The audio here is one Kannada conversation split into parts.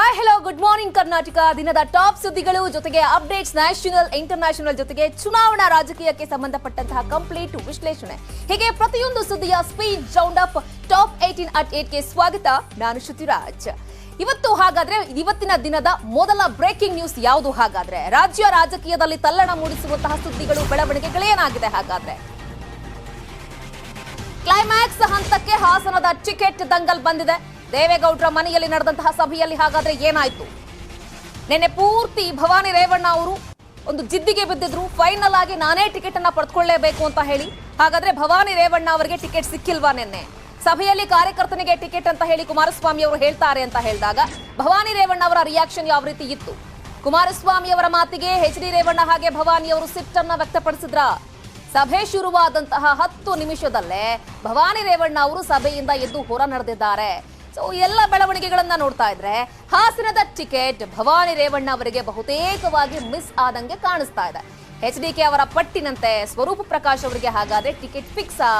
Hi hello good morning Karnataka. ದಿನದ ಟಾಪ್ ಸುದ್ದಿಗಳು ಜೊತೆಗೆ ಅಪ್ಡೇಟ್ಸ್ ನ್ಯಾಷನಲ್ ಇಂಟರ್ನ್ಯಾಷನಲ್ ಜೊತೆಗೆ ಚುನಾವಣಾ ರಾಜಕೀಯಕ್ಕೆ ಸಂಬಂಧಪಟ್ಟಂತಹ ಕಂಪ್ಲೀಟ್ ವಿಶ್ಲೇಷಣೆ, ಹೀಗೆ ಪ್ರತಿಯೊಂದು ಸುದ್ದಿಯ speed round up top 18 at 8ಗೆ ಸ್ವಾಗತ. ನಾನು ಶ್ರುತಿರಾಜ್. ಇವತ್ತಿನ ದಿನದ ಮೊದಲ ಬ್ರೇಕಿಂಗ್ ನ್ಯೂಸ್ ಯಾವುದು? ಹಾಗಾದ್ರೆ ರಾಜ್ಯ ರಾಜಕೀಯದಲ್ಲಿ ತಲ್ಲಣ ಮೂಡಿಸುವಂತಹ ಸುದ್ದಿಗಳು, ಬೆಳವಣಿಗೆಗಳೇನಾಗಿದೆ? ಹಾಗಾದ್ರೆ ಕ್ಲೈಮ್ಯಾಕ್ಸ್ ಹಂತಕ್ಕೆ ಹಾಸನದ ಟಿಕೆಟ್ ದಂಗಲ್ ಬಂದಿದೆ. ದೇವೇಗೌಡರ ಮನೆಯಲ್ಲಿ ನಡೆದಂತಹ ಸಭೆಯಲ್ಲಿ ಹಾಗಾದ್ರೆ ಏನಾಯ್ತು? ನಿನ್ನೆ ಪೂರ್ತಿ ಭವಾನಿ ರೇವಣ್ಣ ಅವರು ಒಂದು ಜಿದ್ದಿಗೆ ಬಿದ್ದಿದ್ರು. ಫೈನಲ್ ಆಗಿ ನಾನೇ ಟಿಕೆಟ್ ಅನ್ನ ಪಡೆದುಕೊಳ್ಳಲೇಬೇಕು ಅಂತ ಹೇಳಿ. ಹಾಗಾದ್ರೆ ಭವಾನಿ ರೇವಣ್ಣ ಅವರಿಗೆ ಟಿಕೆಟ್ ಸಿಕ್ಕಿಲ್ವಾ? ನಿನ್ನೆ ಸಭೆಯಲ್ಲಿ ಕಾರ್ಯಕರ್ತನಿಗೆ ಟಿಕೆಟ್ ಅಂತ ಹೇಳಿ ಕುಮಾರಸ್ವಾಮಿ ಅವರು ಹೇಳ್ತಾರೆ ಅಂತ ಹೇಳಿದಾಗ ಭವಾನಿ ರೇವಣ್ಣ ಅವರ ರಿಯಾಕ್ಷನ್ ಯಾವ ರೀತಿ ಇತ್ತು? ಕುಮಾರಸ್ವಾಮಿ ಅವರ ಮಾತಿಗೆ ಎಚ್ ಡಿ ರೇವಣ್ಣ ಹಾಗೆ ಭವಾನಿ ಅವರು ಸಿಟ್ಟನ್ನ ವ್ಯಕ್ತಪಡಿಸಿದ್ರ? ಸಭೆ ಶುರುವಾದಂತಹ 10 ನಿಮಿಷದಲ್ಲೇ ಭವಾನಿ ರೇವಣ್ಣ ಅವರು ಸಭೆಯಿಂದ ಎದ್ದು ಹೊರ ನಡೆದಿದ್ದಾರೆ. ಸೊ ಎಲ್ಲ ಬೆಳವಣಿಗೆಗಳನ್ನ ನೋಡ್ತಾ ಇದ್ರೆ ಹಾಸನದ ಟಿಕೆಟ್ ಭವಾನಿ ರೇವಣ್ಣ ಅವರಿಗೆ ಬಹುತೇಕವಾಗಿ ಮಿಸ್ ಆದಂಗೆ ಕಾಣಿಸ್ತಾ ಇದೆ. HDK ಅವರ ಪಟ್ಟಿನಂತೆ ಸ್ವರೂಪ್ ಪ್ರಕಾಶ್ ಅವರಿಗೆ ಹಾಗಾದ್ರೆ ಟಿಕೆಟ್ ಫಿಕ್ಸಾ?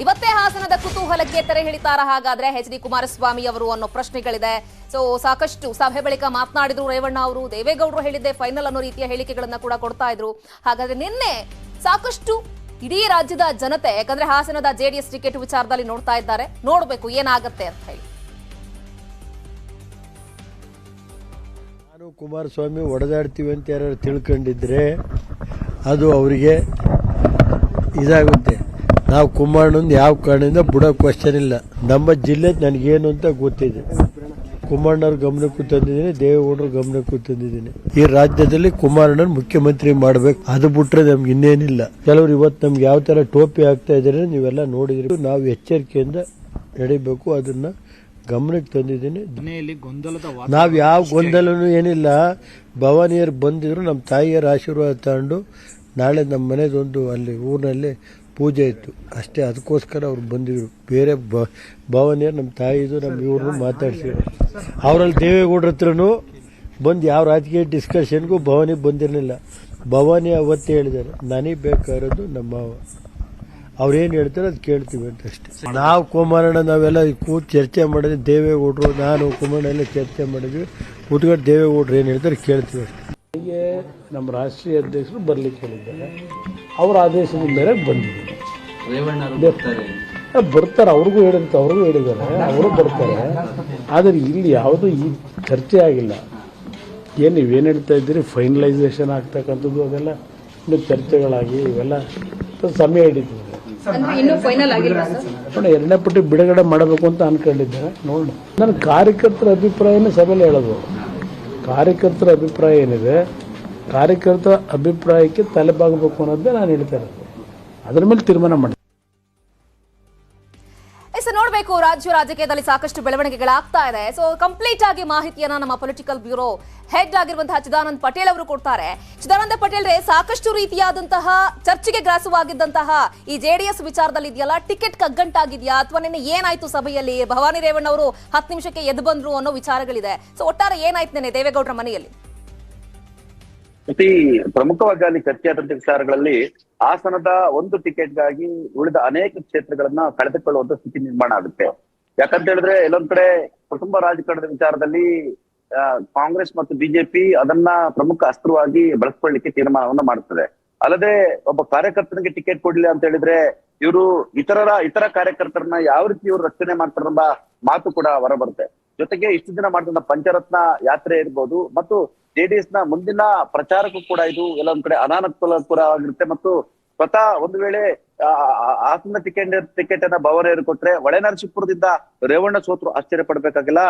ಇವತ್ತೇ ಹಾಸನದ ಕುತೂಹಲಕ್ಕೆ ತೆರೆ ಎಳಿತಾರ ಹಾಗಾದ್ರೆ HD ಕುಮಾರಸ್ವಾಮಿ ಅವರು ಅನ್ನೋ ಪ್ರಶ್ನೆಗಳಿದೆ. ಸೊ ಸಾಕಷ್ಟು ಸಭೆ ಬಳಿಕ ಮಾತನಾಡಿದ್ರು ರೇವಣ್ಣ ಅವರು. ದೇವೇಗೌಡರು ಹೇಳಿದ್ದೆ ಫೈನಲ್ ಅನ್ನೋ ರೀತಿಯ ಹೇಳಿಕೆಗಳನ್ನ ಕೂಡ ಕೊಡ್ತಾ ಇದ್ರು. ಹಾಗಾದ್ರೆ ನಿನ್ನೆ ಸಾಕಷ್ಟು ಇಡೀ ರಾಜ್ಯದ ಜನತೆ, ಯಾಕಂದ್ರೆ ಹಾಸನದ JDS ಟಿಕೆಟ್ ವಿಚಾರದಲ್ಲಿ ನೋಡ್ತಾ ಇದ್ದಾರೆ, ನೋಡ್ಬೇಕು ಏನಾಗತ್ತೆ ಅಂತ ಹೇಳಿ. ನಾನು ಕುಮಾರಸ್ವಾಮಿ ಒಡೆದಾಡ್ತೀವಿ ಅಂತ ಯಾರು ತಿಳ್ಕೊಂಡಿದ್ರೆ ಅದು ಅವರಿಗೆ ಇದಾಗುತ್ತೆ. ನಾವು ಕುಮಾರಣ್ಣಂದು ಯಾವ ಕಾರಣದಿಂದ ಬಿಡೋ ಕ್ವಶನ್ ಇಲ್ಲ. ನಮ್ಮ ಜಿಲ್ಲೆ ನನಗೇನು ಅಂತ ಗೊತ್ತಿದೆ. ಕುಮಾರಣ್ಣವ್ರ ಗಮನಕ್ಕೂ ತಂದಿದ್ದೀನಿ, ದೇವೇಗೌಡರ ಗಮನಕ್ಕೂ ತಂದಿದ್ದೀನಿ. ಈ ರಾಜ್ಯದಲ್ಲಿ ಕುಮಾರಣ್ಣನ ಮುಖ್ಯಮಂತ್ರಿ ಮಾಡಬೇಕು, ಅದು ಬಿಟ್ರೆ ನಮ್ಗೆ ಇನ್ನೇನಿಲ್ಲ. ಕೆಲವರು ಇವತ್ತು ನಮ್ಗೆ ಯಾವ ತರ ಟೋಪಿ ಆಗ್ತಾ ಇದ್ದಾರೆ ನೀವೆಲ್ಲ ನೋಡಿದ್ರಿ. ನಾವು ಎಚ್ಚರಿಕೆಯಿಂದ ನಡಿಬೇಕು, ಅದನ್ನ ಗಮನಕ್ಕೆ ತಂದಿದ್ದೀನಿ. ನಾವು ಯಾವ ಗೊಂದಲನೂ ಏನಿಲ್ಲ. ಭವಾನಿಯರು ಬಂದಿದ್ರು, ನಮ್ಮ ತಾಯಿಯರ ಆಶೀರ್ವಾದ ತಗೊಂಡು ನಾಳೆ ನಮ್ಮ ಮನೆದೊಂದು ಅಲ್ಲಿ ಊರಿನಲ್ಲಿ ಪೂಜೆ ಇತ್ತು ಅಷ್ಟೇ, ಅದಕ್ಕೋಸ್ಕರ ಅವ್ರು ಬಂದಿದ್ರು. ಬೇರೆ ಭವಾನಿಯರು ನಮ್ಮ ತಾಯಿದು ನಮ್ಮ ಇವ್ರನ್ನೂ ಮಾತಾಡ್ಸಿದ್ರು. ಅವರಲ್ಲಿ ದೇವೇಗೌಡರ ಹತ್ರನೂ ಬಂದು ಯಾವ ರಾಜಕೀಯ ಡಿಸ್ಕಷನ್ಗೂ ಭವಾನಿ ಬಂದಿರಲಿಲ್ಲ. ಭವಾನಿ ಅವತ್ತೇ ಹೇಳಿದ್ದಾರೆ, ನನಗೆ ಬೇಕಾಗಿರೋದು ನಮ್ಮ ಮಾವ, ಅವ್ರೇನು ಹೇಳ್ತಾರೆ ಅದು ಕೇಳ್ತೀವಿ ಅಂತ ಅಷ್ಟೇ. ನಾವು ಕುಮಾರಣ್ಣ ನಾವೆಲ್ಲ ಕೂತು ಚರ್ಚೆ ಮಾಡಿದ್ವಿ. ದೇವೇಗೌಡರು, ನಾನು ಕುಮಾರಣ್ಣ ಎಲ್ಲ ಚರ್ಚೆ ಮಾಡಿದ್ವಿ. ಕೂತ್ಕೊಂಡು ದೇವೇಗೌಡರು ಏನು ಹೇಳ್ತಾರೆ ಕೇಳ್ತೀವಿ ಅಷ್ಟೇ. ಹೀಗೆ ನಮ್ಮ ರಾಷ್ಟ್ರೀಯ ಅಧ್ಯಕ್ಷರು ಬರ್ಲಿಕ್ಕೆ ಹೇಳಿದ್ದಾರೆ. ಅವರ ಆದೇಶದ ಮೇರೆಗೆ ಬಂದಿದ್ದಾರೆ. ಬರ್ತಾರೆ, ಅವ್ರಿಗೂ ಹೇಳಿದ್ದಾರೆ, ಅವರು ಬರ್ತಾರೆ. ಆದರೆ ಇಲ್ಲಿ ಯಾವುದೂ ಈ ಚರ್ಚೆ ಆಗಿಲ್ಲ. ಏನು ನೀವೇನು ಹೇಳ್ತಾ ಇದ್ದೀರಿ, ಫೈನಲೈಸೇಷನ್ ಆಗ್ತಕ್ಕಂಥದ್ದು ಅದೆಲ್ಲ ಇನ್ನು ಚರ್ಚೆಗಳಾಗಿ ಇವೆಲ್ಲ ಸಮಯ ಹಿಡಿತದೆ. ನೋಡಿ, 2ನೇ ಪಟ್ಟಿ ಬಿಡುಗಡೆ ಮಾಡಬೇಕು ಅಂತ ಅನ್ಕೊಂಡಿದ್ದಾರೆ. ನೋಡೋಣ. ನನ್ನ ಕಾರ್ಯಕರ್ತರ ಅಭಿಪ್ರಾಯನೇ ಸಭೆಯಲ್ಲಿ ಹೇಳೋದು. ಕಾರ್ಯಕರ್ತರ ಅಭಿಪ್ರಾಯ ಏನಿದೆ, ಕಾರ್ಯಕರ್ತರ ಅಭಿಪ್ರಾಯಕ್ಕೆ ತಲೆಬಾಗಬೇಕು ಅನ್ನೋದೇ ನಾನು ಹೇಳ್ತಾ ಇರೋದು. ಅದರ ಮೇಲೆ ತೀರ್ಮಾನ ಮಾಡಿ. ನೋಡ್ಬೇಕು, ರಾಜ್ಯ ರಾಜಕೀಯದಲ್ಲಿ ಸಾಕಷ್ಟು ಬೆಳವಣಿಗೆಗಳಾಗ್ತಾ ಇದೆ. ಸೊ ಕಂಪ್ಲೀಟ್ ಆಗಿ ಮಾಹಿತಿಯನ್ನ ನಮ್ಮ ಪೊಲಿಟಿಕಲ್ ಬ್ಯೂರೋ ಹೆಡ್ ಆಗಿರುವಂತಹ ಚಿದಾನಂದ್ ಪಟೇಲ್ ಅವರು ಕೊಡ್ತಾರೆ. ಚಿದಾನಂದ ಪಟೇಲ್ ರೇ, ಸಾಕಷ್ಟು ರೀತಿಯಾದಂತಹ ಚರ್ಚೆಗೆ ಗ್ರಾಸವಾಗಿದ್ದಂತಹ ಈ JDS ವಿಚಾರದಲ್ಲಿ ಇದೆಯಲ್ಲ, ಟಿಕೆಟ್ ಕಗ್ಗಂಟಾಗಿದೆಯಾ ಅಥವಾ ನಿನ್ನೆ ಏನಾಯ್ತು ಸಭೆಯಲ್ಲಿ? ಭವಾನಿ ರೇವಣ್ಣ ಅವರು 10 ನಿಮಿಷಕ್ಕೆ ಎದ್ದು ಬಂದ್ರು ಅನ್ನೋ ವಿಚಾರಗಳಿದೆ. ಸೊ ಒಟ್ಟಾರೆ ಏನಾಯ್ತು ನೆನೆ ದೇವೇಗೌಡರ ಮನೆಯಲ್ಲಿ? ಅತಿ ಪ್ರಮುಖವಾಗಿ ಅಲ್ಲಿ ಚರ್ಚೆಯಾದಂತ ವಿಚಾರಗಳಲ್ಲಿ ಹಾಸನದ ಒಂದು ಟಿಕೆಟ್ಗಾಗಿ ಉಳಿದ ಅನೇಕ ಕ್ಷೇತ್ರಗಳನ್ನ ಕಳೆದುಕೊಳ್ಳುವಂತ ಸ್ಥಿತಿ ನಿರ್ಮಾಣ ಆಗುತ್ತೆ. ಯಾಕಂತ ಹೇಳಿದ್ರೆ ಎಲ್ಲೊಂದ್ ಕಡೆ ಕುಟುಂಬ ರಾಜಕಾರಣದ ವಿಚಾರದಲ್ಲಿ ಕಾಂಗ್ರೆಸ್ ಮತ್ತು ಬಿಜೆಪಿ ಅದನ್ನ ಪ್ರಮುಖ ಅಸ್ತ್ರವಾಗಿ ಬಳಸ್ಕೊಳ್ಳಿಕ್ಕೆ ತೀರ್ಮಾನವನ್ನ ಮಾಡುತ್ತದೆ. ಅಲ್ಲದೆ ಒಬ್ಬ ಕಾರ್ಯಕರ್ತನಿಗೆ ಟಿಕೆಟ್ ಕೊಡ್ಲಿ ಅಂತ ಹೇಳಿದ್ರೆ ಇವರು ಇತರ ಕಾರ್ಯಕರ್ತರನ್ನ ಯಾವ ರೀತಿ ಇವರು ರಕ್ಷಣೆ ಮಾಡ್ತಾರೆಂಬ ಮಾತು ಕೂಡ ಹೊರಬರುತ್ತೆ. ಜೊತೆಗೆ ಇಷ್ಟು ದಿನ ಮಾಡಿದ ಪಂಚರತ್ನ ಯಾತ್ರೆ ಇರ್ಬೋದು ಮತ್ತು JDS ನ ಮುಂದಿನ ಪ್ರಚಾರಕ್ಕೂ ಕೂಡ ಇದು ಎಲ್ಲೊಂದ್ ಕಡೆ ಅನಾನುಕೂಲ ಆಗಿರುತ್ತೆ. ಮತ್ತು ಸ್ವತಃ ಒಂದು ವೇಳೆ ಹಾಸನ ಟಿಕೆಟ್ ಅನ್ನ ಭವಾನಿಯವರು ಕೊಟ್ರೆ ಹೊಳೆನರಸೀಪುರದಿಂದ ರೇವಣ್ಣ ಸೋತ್ರು ಆಶ್ಚರ್ಯ ಪಡ್ಬೇಕಾಗಿಲ್ಲ.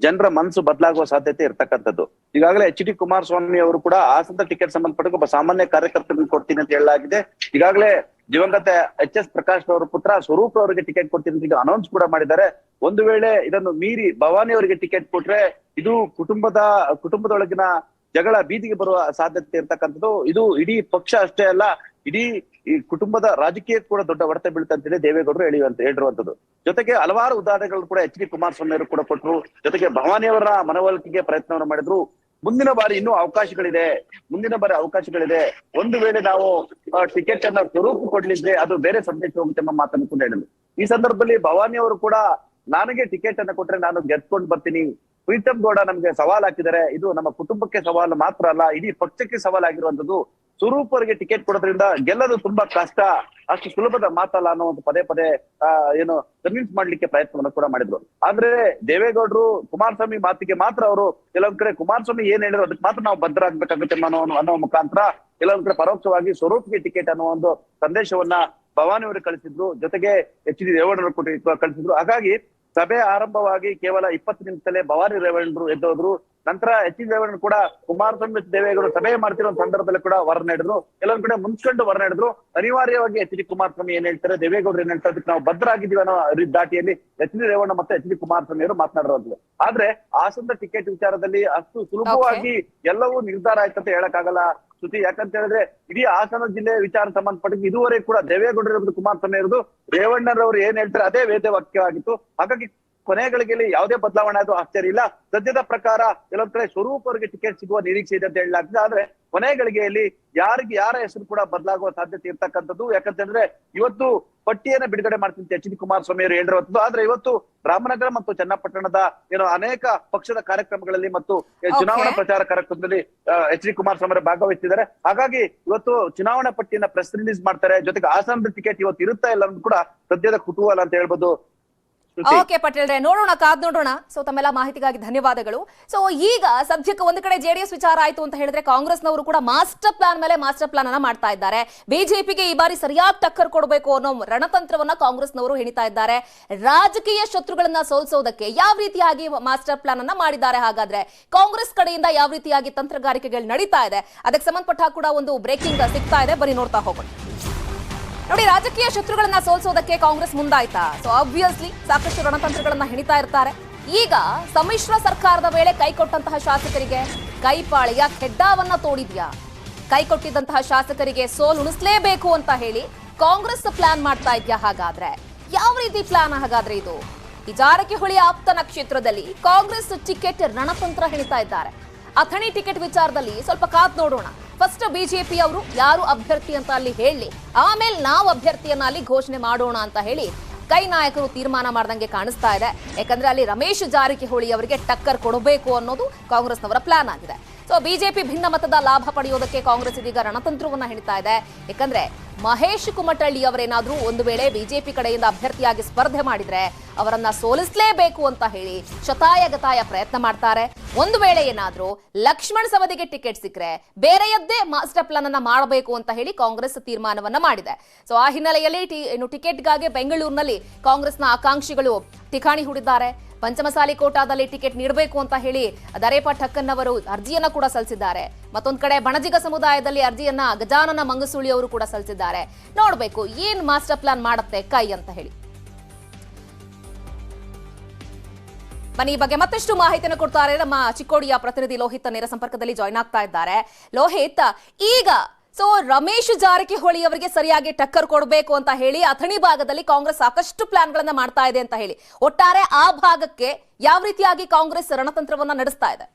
ಜನರ ಮನಸ್ಸು ಬದಲಾಗುವ ಸಾಧ್ಯತೆ ಇರ್ತಕ್ಕಂಥದ್ದು. ಈಗಾಗಲೇ HD ಕುಮಾರಸ್ವಾಮಿ ಅವರು ಕೂಡ ಹಾಸನದ ಟಿಕೆಟ್ ಸಂಬಂಧಪಟ್ಟ ಒಬ್ಬ ಸಾಮಾನ್ಯ ಕಾರ್ಯಕರ್ತರಿಗೆ ಕೊಡ್ತೀನಿ ಅಂತ ಹೇಳಲಾಗಿದೆ. ಈಗಾಗಲೇ ದಿವಂಗತ HS ಪ್ರಕಾಶ್ ಅವರ ಪುತ್ರ ಸ್ವರೂಪ್ ಅವರಿಗೆ ಟಿಕೆಟ್ ಕೊಡ್ತೀನಿ ಅಂತ ಅನೌನ್ಸ್ ಕೂಡ ಮಾಡಿದ್ದಾರೆ. ಒಂದು ವೇಳೆ ಇದನ್ನು ಮೀರಿ ಭವಾನಿ ಅವರಿಗೆ ಟಿಕೆಟ್ ಕೊಟ್ರೆ ಇದು ಕುಟುಂಬದೊಳಗಿನ ಜಗಳ ಬೀದಿಗೆ ಬರುವ ಸಾಧ್ಯತೆ ಇರ್ತಕ್ಕಂಥದ್ದು. ಇದು ಇಡೀ ಪಕ್ಷ ಅಷ್ಟೇ ಅಲ್ಲ, ಇಡೀ ಈ ಕುಟುಂಬದ ರಾಜಕೀಯಕ್ಕೆ ಕೂಡ ದೊಡ್ಡ ಹೊಡೆತ ಬೀಳ್ತಂತೇಳಿ ದೇವೇಗೌಡರು ಹೇಳಿರುವಂತದ್ದು. ಜೊತೆಗೆ ಹಲವಾರು ಉದಾಹರಣೆಗಳು ಕೂಡ HD ಕುಮಾರಸ್ವಾಮಿ ಅವರು ಕೂಡ ಕೊಟ್ಟರು. ಜೊತೆಗೆ ಭವಾನಿ ಅವರ ಮನವೊಲಿಕೆಗೆ ಪ್ರಯತ್ನವನ್ನು ಮಾಡಿದ್ರು. ಮುಂದಿನ ಬಾರಿ ಇನ್ನೂ ಅವಕಾಶಗಳಿದೆ. ಒಂದು ವೇಳೆ ನಾವು ಟಿಕೆಟ್ ಅನ್ನ ಸ್ವರೂಪ ಕೊಡ್ಲಿದ್ರೆ ಅದು ಬೇರೆ ಸಂದೇಶ ಹೋಗುತ್ತೆ ಎಂಬ ಮಾತನ್ನು ಕೂಡ ಹೇಳಿದ್ರು. ಈ ಸಂದರ್ಭದಲ್ಲಿ ಭವಾನಿ ಅವರು ಕೂಡ ನನಗೆ ಟಿಕೆಟ್ ಅನ್ನ ಕೊಟ್ರೆ ನಾನು ಗೆದ್ಕೊಂಡು ಬರ್ತೀನಿ, ಪ್ರೀತಮ್ ಗೌಡ ನಮ್ಗೆ ಸವಾಲ್ ಹಾಕಿದ್ದಾರೆ. ಇದು ನಮ್ಮ ಕುಟುಂಬಕ್ಕೆ ಸವಾಲು ಮಾತ್ರ ಅಲ್ಲ, ಇಡೀ ಪಕ್ಷಕ್ಕೆ ಸವಾಲಾಗಿರುವಂತದ್ದು. ಸ್ವರೂಪ್ ಅವರಿಗೆ ಟಿಕೆಟ್ ಕೊಡೋದ್ರಿಂದ ಗೆಲ್ಲೋದು ತುಂಬಾ ಕಷ್ಟ, ಅಷ್ಟು ಸುಲಭದ ಮಾತಲ್ಲ ಅನ್ನೋ ಒಂದು ಪದೇ ಪದೇ ಏನು ಕನ್ವಿನ್ಸ್ ಮಾಡ್ಲಿಕ್ಕೆ ಪ್ರಯತ್ನವನ್ನು ಕೂಡ ಮಾಡಿದ್ರು. ಆದ್ರೆ ದೇವೇಗೌಡರು ಕುಮಾರಸ್ವಾಮಿ ಮಾತಿಗೆ ಮಾತ್ರ ಅವರು ಕೆಲವೊಂದ್ ಕಡೆ ಕುಮಾರಸ್ವಾಮಿ ಏನ್ ಹೇಳಿದ್ರು ಅದಕ್ಕೆ ಮಾತ್ರ ನಾವು ಬದ್ಧರಾಗ್ಬೇಕಾಗುತ್ತೆ ಅನ್ನೋ ಮುಖಾಂತರ ಕೆಲವೊಂದ್ ಕಡೆ ಪರೋಕ್ಷವಾಗಿ ಸ್ವರೂಪ್ಗೆ ಟಿಕೆಟ್ ಅನ್ನೋ ಒಂದು ಸಂದೇಶವನ್ನ ಭವಾನಿ ಅವರು ಕಳಿಸಿದ್ರು, ಜೊತೆಗೆ ಎಚ್ ಡಿ ರೇವಣ್ಣರು ಕಳಿಸಿದ್ರು. ಹಾಗಾಗಿ ಸಭೆ ಆರಂಭವಾಗಿ ಕೇವಲ 20 ನಿಮಿಷದಲ್ಲೇ ಭವಾನಿ ರೇವಣ್ಣರು ಎದ್ದೋದ್ರು. ನಂತರ ಎಚ್ ಡಿ ರೇವಣ್ಣ ಕೂಡ ಕುಮಾರಸ್ವಾಮಿ ಮತ್ತು ದೇವೇಗೌಡರು ಸಭೆ ಮಾಡ್ತಿರೋ ಸಂದರ್ಭದಲ್ಲಿ ಕೂಡ ವರ ನೀಡಿದ್ರು. ಕೆಲವೊಂದ್ ಕಡೆ ಮುಂಚ್ಕೊಂಡು ವರ ನೀಡಿದ್ರು. ಅನಿವಾರ್ಯವಾಗಿ ಎಚ್ ಡಿ ಕುಮಾರಸ್ವಾಮಿ ಏನ್ ಹೇಳ್ತಾರೆ, ದೇವೇಗೌಡರು ಏನ್ ಹೇಳ್ತಾರೆ ಅದಕ್ಕೆ ನಾವು ಬದ್ಧರಾಗಿದ್ದೀವಿ ಅನ್ನೋ ದಾಟಿಯಲ್ಲಿ ಎಚ್ ಡಿ ರೇವಣ್ಣ ಮತ್ತೆ ಎಚ್ ಡಿ ಕುಮಾರಸ್ವಾಮಿ ಅವರು ಮಾತನಾಡಿರುವಂತದ್ದು. ಆದ್ರೆ ಹಾಸನದ ಟಿಕೆಟ್ ವಿಚಾರದಲ್ಲಿ ಅಷ್ಟು ಸುಲಭವಾಗಿ ಎಲ್ಲವೂ ನಿರ್ಧಾರ ಆಯ್ತು ಅಂತ ಹೇಳಕ್ಕಾಗಲ್ಲ ಶ್ರುತಿ. ಯಾಕಂತ ಹೇಳಿದ್ರೆ ಇಡೀ ಹಾಸನ ಜಿಲ್ಲೆ ವಿಚಾರ ಸಂಬಂಧಪಟ್ಟ ಇದುವರೆಗೆ ಕೂಡ ದೇವೇಗೌಡರು ಇರೋದು, ಕುಮಾರಸ್ವಾಮಿ ಇರೋದು, ರೇವಣ್ಣರವರು ಏನ್ ಹೇಳ್ತಾರೆ ಅದೇ ವೇದ ವಾಕ್ಯವಾಗಿತ್ತು. ಹಾಗಾಗಿ ಕೊನೆಗಳಿಗೆ ಯಾವುದೇ ಬದಲಾವಣೆ ಅದು ಆಶ್ಚರ್ಯ ಇಲ್ಲ. ಸದ್ಯದ ಪ್ರಕಾರ ಕೆಲವೊಂದ್ ಕಡೆ ಸ್ವರೂಪ್ ಅವರಿಗೆ ಟಿಕೆಟ್ ಸಿಗುವ ನಿರೀಕ್ಷೆ ಇದೆ ಅಂತ ಹೇಳಲಾಗ್ತದೆ. ಆದ್ರೆ ಕೊನೆಗಳಿಗೆಯಲ್ಲಿ ಯಾರ ಹೆಸರು ಕೂಡ ಬದಲಾಗುವ ಸಾಧ್ಯತೆ ಇರ್ತಕ್ಕಂಥದ್ದು. ಯಾಕಂತಂದ್ರೆ ಇವತ್ತು ಪಟ್ಟಿಯನ್ನ ಬಿಡುಗಡೆ ಮಾಡ್ತೀನಿ ಎಚ್ ಡಿ ಕುಮಾರಸ್ವಾಮಿ ಅವರು ಹೇಳಿರುವಂತದ್ದು. ಆದ್ರೆ ಇವತ್ತು ರಾಮನಗರ ಮತ್ತು ಚನ್ನಪಟ್ಟಣದ ಅನೇಕ ಪಕ್ಷದ ಕಾರ್ಯಕ್ರಮಗಳಲ್ಲಿ ಮತ್ತು ಚುನಾವಣಾ ಪ್ರಚಾರ ಕಾರ್ಯಕ್ರಮದಲ್ಲಿ ಎಚ್ ಡಿ ಕುಮಾರಸ್ವಾಮಿ ಅವರು ಭಾಗವಹಿಸಿದ್ದಾರೆ. ಹಾಗಾಗಿ ಇವತ್ತು ಚುನಾವಣಾ ಪಟ್ಟಿಯನ್ನ ಪ್ರೆಸ್ ರಿಲೀಸ್ ಮಾಡ್ತಾರೆ. ಜೊತೆಗೆ ಹಾಸನದ ಟಿಕೆಟ್ ಇವತ್ತು ಇರುತ್ತಾ ಇಲ್ಲ ಅನ್ನೋದು ಕೂಡ ಸದ್ಯದ ಕುತೂಹಲ ಅಂತ ಹೇಳ್ಬೋದು. ಓಕೆ ಪಟೇಲ್ರೆ, ನೋಡೋಣ, ಕಾದ್ ನೋಡೋಣ. ಸೊ ತಮ್ಮೆಲ್ಲ ಮಾಹಿತಿಗಾಗಿ ಧನ್ಯವಾದಗಳು. ಸೊ ಈಗ ಸದ್ಯಕ್ಕೆ ಒಂದು ಕಡೆ ಜೆಡಿಎಸ್ ವಿಚಾರ ಆಯ್ತು ಅಂತ ಹೇಳಿದ್ರೆ ಕಾಂಗ್ರೆಸ್ನವರು ಕೂಡ ಮಾಸ್ಟರ್ ಪ್ಲಾನ್ ಮೇಲೆ ಮಾಸ್ಟರ್ ಪ್ಲಾನ್ ಅನ್ನ ಮಾಡ್ತಾ ಇದ್ದಾರೆ. ಬಿಜೆಪಿಗೆ ಈ ಬಾರಿ ಸರಿಯಾಗಿ ಟಕ್ಕರ್ ಕೊಡಬೇಕು ಅನ್ನೋ ರಣತಂತ್ರವನ್ನ ಕಾಂಗ್ರೆಸ್ನವರು ಹೆಣಿತಾ ಇದ್ದಾರೆ. ರಾಜಕೀಯ ಶತ್ರುಗಳನ್ನ ಸೋಲಿಸೋದಕ್ಕೆ ಯಾವ ರೀತಿಯಾಗಿ ಮಾಸ್ಟರ್ ಪ್ಲಾನ್ ಅನ್ನ ಮಾಡಿದ್ದಾರೆ, ಹಾಗಾದ್ರೆ ಕಾಂಗ್ರೆಸ್ ಕಡೆಯಿಂದ ಯಾವ ರೀತಿಯಾಗಿ ತಂತ್ರಗಾರಿಕೆಗಳು ನಡೀತಾ ಇದೆ, ಅದಕ್ಕೆ ಸಂಬಂಧಪಟ್ಟ ಕೂಡ ಒಂದು ಬ್ರೇಕಿಂಗ್ ಸಿಗ್ತಾ ಇದೆ. ಬರೀ ನೋಡ್ತಾ ಹೋಗೋಣ. ನೋಡಿ, ರಾಜಕೀಯ ಶತ್ರುಗಳನ್ನ ಸೋಲಿಸೋದಕ್ಕೆ ಕಾಂಗ್ರೆಸ್ ಮುಂದಾಯ್ತಾ? ಸೊ ಆಬ್ವಿಯಸ್ಲಿ ಸಾಕಷ್ಟು ರಣತಂತ್ರಗಳನ್ನ ಹೆಣಿತಾ ಇರ್ತಾರೆ. ಈಗ ಸಮ್ಮಿಶ್ರ ಸರ್ಕಾರದ ವೇಳೆ ಕೈಕೊಟ್ಟಂತಹ ಶಾಸಕರಿಗೆ ಕೈಪಾಳಿಯ ಖೆಡ್ಡಾವನ್ನ ತೋಡಿದ್ಯಾ? ಕೈಕೊಟ್ಟಿದ್ದಂತಹ ಶಾಸಕರಿಗೆ ಸೋಲುಣಿಸಲೇಬೇಕು ಅಂತ ಹೇಳಿ ಕಾಂಗ್ರೆಸ್ ಪ್ಲಾನ್ ಮಾಡ್ತಾ ಇದ್ಯಾ? ಹಾಗಾದ್ರೆ ಯಾವ ರೀತಿ ಪ್ಲಾನ್ ಹಾಗಾದ್ರೆ ಇದು? ಈ ಜಾರಕಿಹೊಳಿ ಆಪ್ತನ ಕ್ಷೇತ್ರದಲ್ಲಿ ಕಾಂಗ್ರೆಸ್ ಟಿಕೆಟ್ ರಣತಂತ್ರ ಹೆಣಿತಾ ಇದ್ದಾರೆ. ಅಥಣಿ ಟಿಕೆಟ್ ವಿಚಾರದಲ್ಲಿ ಸ್ವಲ್ಪ ಕಾದ್ ನೋಡೋಣ. ಫಸ್ಟ್ ಬಿಜೆಪಿ ಅವರು ಯಾರು ಅಭ್ಯರ್ಥಿ ಅಂತ ಅಲ್ಲಿ ಹೇಳಿ, ಆಮೇಲೆ ನಾವು ಅಭ್ಯರ್ಥಿಯನ್ನ ಅಲ್ಲಿ ಘೋಷಣೆ ಮಾಡೋಣ ಅಂತ ಹೇಳಿ ಕೈ ನಾಯಕರು ತೀರ್ಮಾನ ಮಾಡ್ದಂಗೆ ಕಾಣಿಸ್ತಾ ಇದೆ. ಯಾಕಂದ್ರೆ ಅಲ್ಲಿ ರಮೇಶ್ ಜಾರಕಿಹೊಳಿ ಅವರಿಗೆ ಟಕ್ಕರ್ ಕೊಡಬೇಕು ಅನ್ನೋದು ಕಾಂಗ್ರೆಸ್ನವರ ಪ್ಲಾನ್ ಆಗಿದೆ. ಸೊ ಬಿಜೆಪಿ ಭಿನ್ನ ಮತದ ಲಾಭ ಪಡೆಯೋದಕ್ಕೆ ಕಾಂಗ್ರೆಸ್ ಇದೀಗ ರಣತಂತ್ರವನ್ನ ಹೆಣಿತಾ ಇದೆ. ಯಾಕಂದ್ರೆ ಮಹೇಶ್ ಕುಮಟಳ್ಳಿ ಅವರೇನಾದ್ರೂ ಒಂದು ವೇಳೆ ಬಿಜೆಪಿ ಕಡೆಯಿಂದ ಅಭ್ಯರ್ಥಿಯಾಗಿ ಸ್ಪರ್ಧೆ ಮಾಡಿದ್ರೆ ಅವರನ್ನ ಸೋಲಿಸಲೇಬೇಕು ಅಂತ ಹೇಳಿ ಶತಾಯಗತಾಯ ಪ್ರಯತ್ನ ಮಾಡ್ತಾರೆ. ಒಂದು ವೇಳೆ ಏನಾದ್ರೂ ಲಕ್ಷ್ಮಣ್ ಸವದಿಗೆ ಟಿಕೆಟ್ ಸಿಕ್ಕರೆ ಬೇರೆಯದ್ದೇ ಮಾಸ್ಟರ್ ಪ್ಲಾನ್ ಅನ್ನ ಮಾಡಬೇಕು ಅಂತ ಹೇಳಿ ಕಾಂಗ್ರೆಸ್ ತೀರ್ಮಾನವನ್ನ ಮಾಡಿದೆ. ಸೊ ಆ ಹಿನ್ನೆಲೆಯಲ್ಲಿ ಟಿಕೆಟ್ಗಾಗಿ ಬೆಂಗಳೂರಿನಲ್ಲಿ ಕಾಂಗ್ರೆಸ್ನ ಆಕಾಂಕ್ಷಿಗಳು ಠಿಕಾಣಿ ಹೂಡಿದ್ದಾರೆ. ಪಂಚಮಸಾಲಿ ಕೋಟಾದಲ್ಲಿ ಟಿಕೆಟ್ ನೀಡಬೇಕು ಅಂತ ಹೇಳಿ ದರೇಪ ಠಕ್ಕನ್ ಅವರು ಅರ್ಜಿಯನ್ನ ಕೂಡ ಸಲ್ಲಿಸಿದ್ದಾರೆ. ಮತ್ತೊಂದು ಕಡೆ ಬಣಜಿಗ ಸಮುದಾಯದಲ್ಲಿ ಅರ್ಜಿಯನ್ನ ಗಜಾನನ ಮಂಗಸೂಳಿ ಅವರು ಕೂಡ ಸಲ್ಲಿಸಿದ್ದಾರೆ. ನೋಡ್ಬೇಕು ಏನ್ ಮಾಸ್ಟರ್ ಪ್ಲಾನ್ ಮಾಡುತ್ತೆ ಕೈ ಅಂತ ಹೇಳಿ. ಬನ್ನಿ, ಈ ಬಗ್ಗೆ ಮತ್ತಷ್ಟು ಮಾಹಿತಿಯನ್ನು ಕೊಡ್ತಾರೆ ನಮ್ಮ ಚಿಕ್ಕೋಡಿಯ ಪ್ರತಿನಿಧಿ ಲೋಹಿತ್ ನೇರ ಸಂಪರ್ಕದಲ್ಲಿ ಜಾಯ್ನ್ ಆಗ್ತಾ ಇದ್ದಾರೆ. ಲೋಹಿತ್, ಈಗ ಸೊ ರಮೇಶ್ ಜಾರಕಿಹೊಳಿ ಅವರಿಗೆ ಸರಿಯಾಗಿ ಟಕ್ಕರ್ ಕೊಡಬೇಕು ಅಂತ ಹೇಳಿ ಅಥಣಿ ಭಾಗದಲ್ಲಿ ಕಾಂಗ್ರೆಸ್ ಸಾಕಷ್ಟು ಪ್ಲಾನ್ ಗಳನ್ನ ಮಾಡ್ತಾ ಇದೆ ಅಂತ ಹೇಳಿ, ಒಟ್ಟಾರೆ ಆ ಭಾಗಕ್ಕೆ ಯಾವ ರೀತಿಯಾಗಿ ಕಾಂಗ್ರೆಸ್ ರಣತಂತ್ರವನ್ನ ನಡೆಸ್ತಾ ಇದೆ?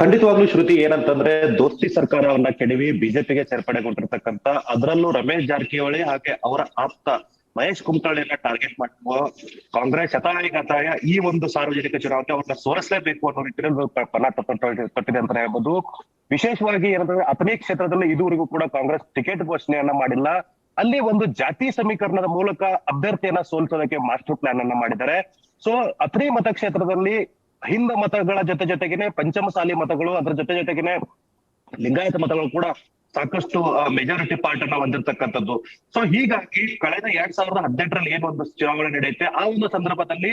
ಖಂಡಿತವಾಗ್ಲೂ ಶ್ರುತಿ, ಏನಂತಂದ್ರೆ ದೋಸ್ತಿ ಸರ್ಕಾರವನ್ನ ಕೆಡವಿ ಬಿಜೆಪಿಗೆ ಸೇರ್ಪಡೆಗೊಂಡಿರ್ತಕ್ಕಂಥ, ಅದರಲ್ಲೂ ರಮೇಶ್ ಜಾರಕಿಹೊಳಿ ಹಾಗೆ ಅವರ ಆಪ್ತ ಮಹೇಶ್ ಕುಮಟಳ್ಳಿಯನ್ನ ಟಾರ್ಗೆಟ್ ಮಾಡುವ ಕಾಂಗ್ರೆಸ್ ಶತಾಯಗತಾಯ ಈ ಒಂದು ಸಾರ್ವಜನಿಕ ಚುನಾವಣೆ ಅವ್ರನ್ನ ಸೋಲಿಸಲೇಬೇಕು ಅನ್ನೋ ನಿಟ್ಟಿನಲ್ಲಿ ಪಣ ತೊಟ್ಟಿದೆ ಅಂತ ಹೇಳ್ಬೋದು. ವಿಶೇಷವಾಗಿ ಏನಂತಂದ್ರೆ ಅಥಣಿ ಕ್ಷೇತ್ರದಲ್ಲಿ ಇದುವರೆಗೂ ಕೂಡ ಕಾಂಗ್ರೆಸ್ ಟಿಕೆಟ್ ಘೋಷಣೆಯನ್ನ ಮಾಡಿಲ್ಲ. ಅಲ್ಲಿ ಒಂದು ಜಾತಿ ಸಮೀಕರಣದ ಮೂಲಕ ಅಭ್ಯರ್ಥಿಯನ್ನ ಸೋಲಿಸೋದಕ್ಕೆ ಮಾಸ್ಟರ್ ಪ್ಲಾನ್ ಅನ್ನ ಮಾಡಿದ್ದಾರೆ. ಸೊ ಅಥಣಿ ಮತಕ್ಷೇತ್ರದಲ್ಲಿ ಹಿಂದ ಮತಗಳ ಜೊತೆಗೇನೆ ಪಂಚಮಸಾಲಿ ಮತಗಳು, ಅದರ ಜೊತೆಗೇನೆ ಲಿಂಗಾಯತ ಮತಗಳು ಕೂಡ ಸಾಕಷ್ಟು ಮೆಜಾರಿಟಿ ಪಾರ್ಟ್ ಅನ್ನ ಹೊಂದಿರತಕ್ಕಂಥದ್ದು. ಸೊ ಹೀಗಾಗಿ ಕಳೆದ 2018ರಲ್ಲಿ ಏನು ಒಂದು ಚುನಾವಣೆ ನಡೆಯುತ್ತೆ, ಆ ಒಂದು ಸಂದರ್ಭದಲ್ಲಿ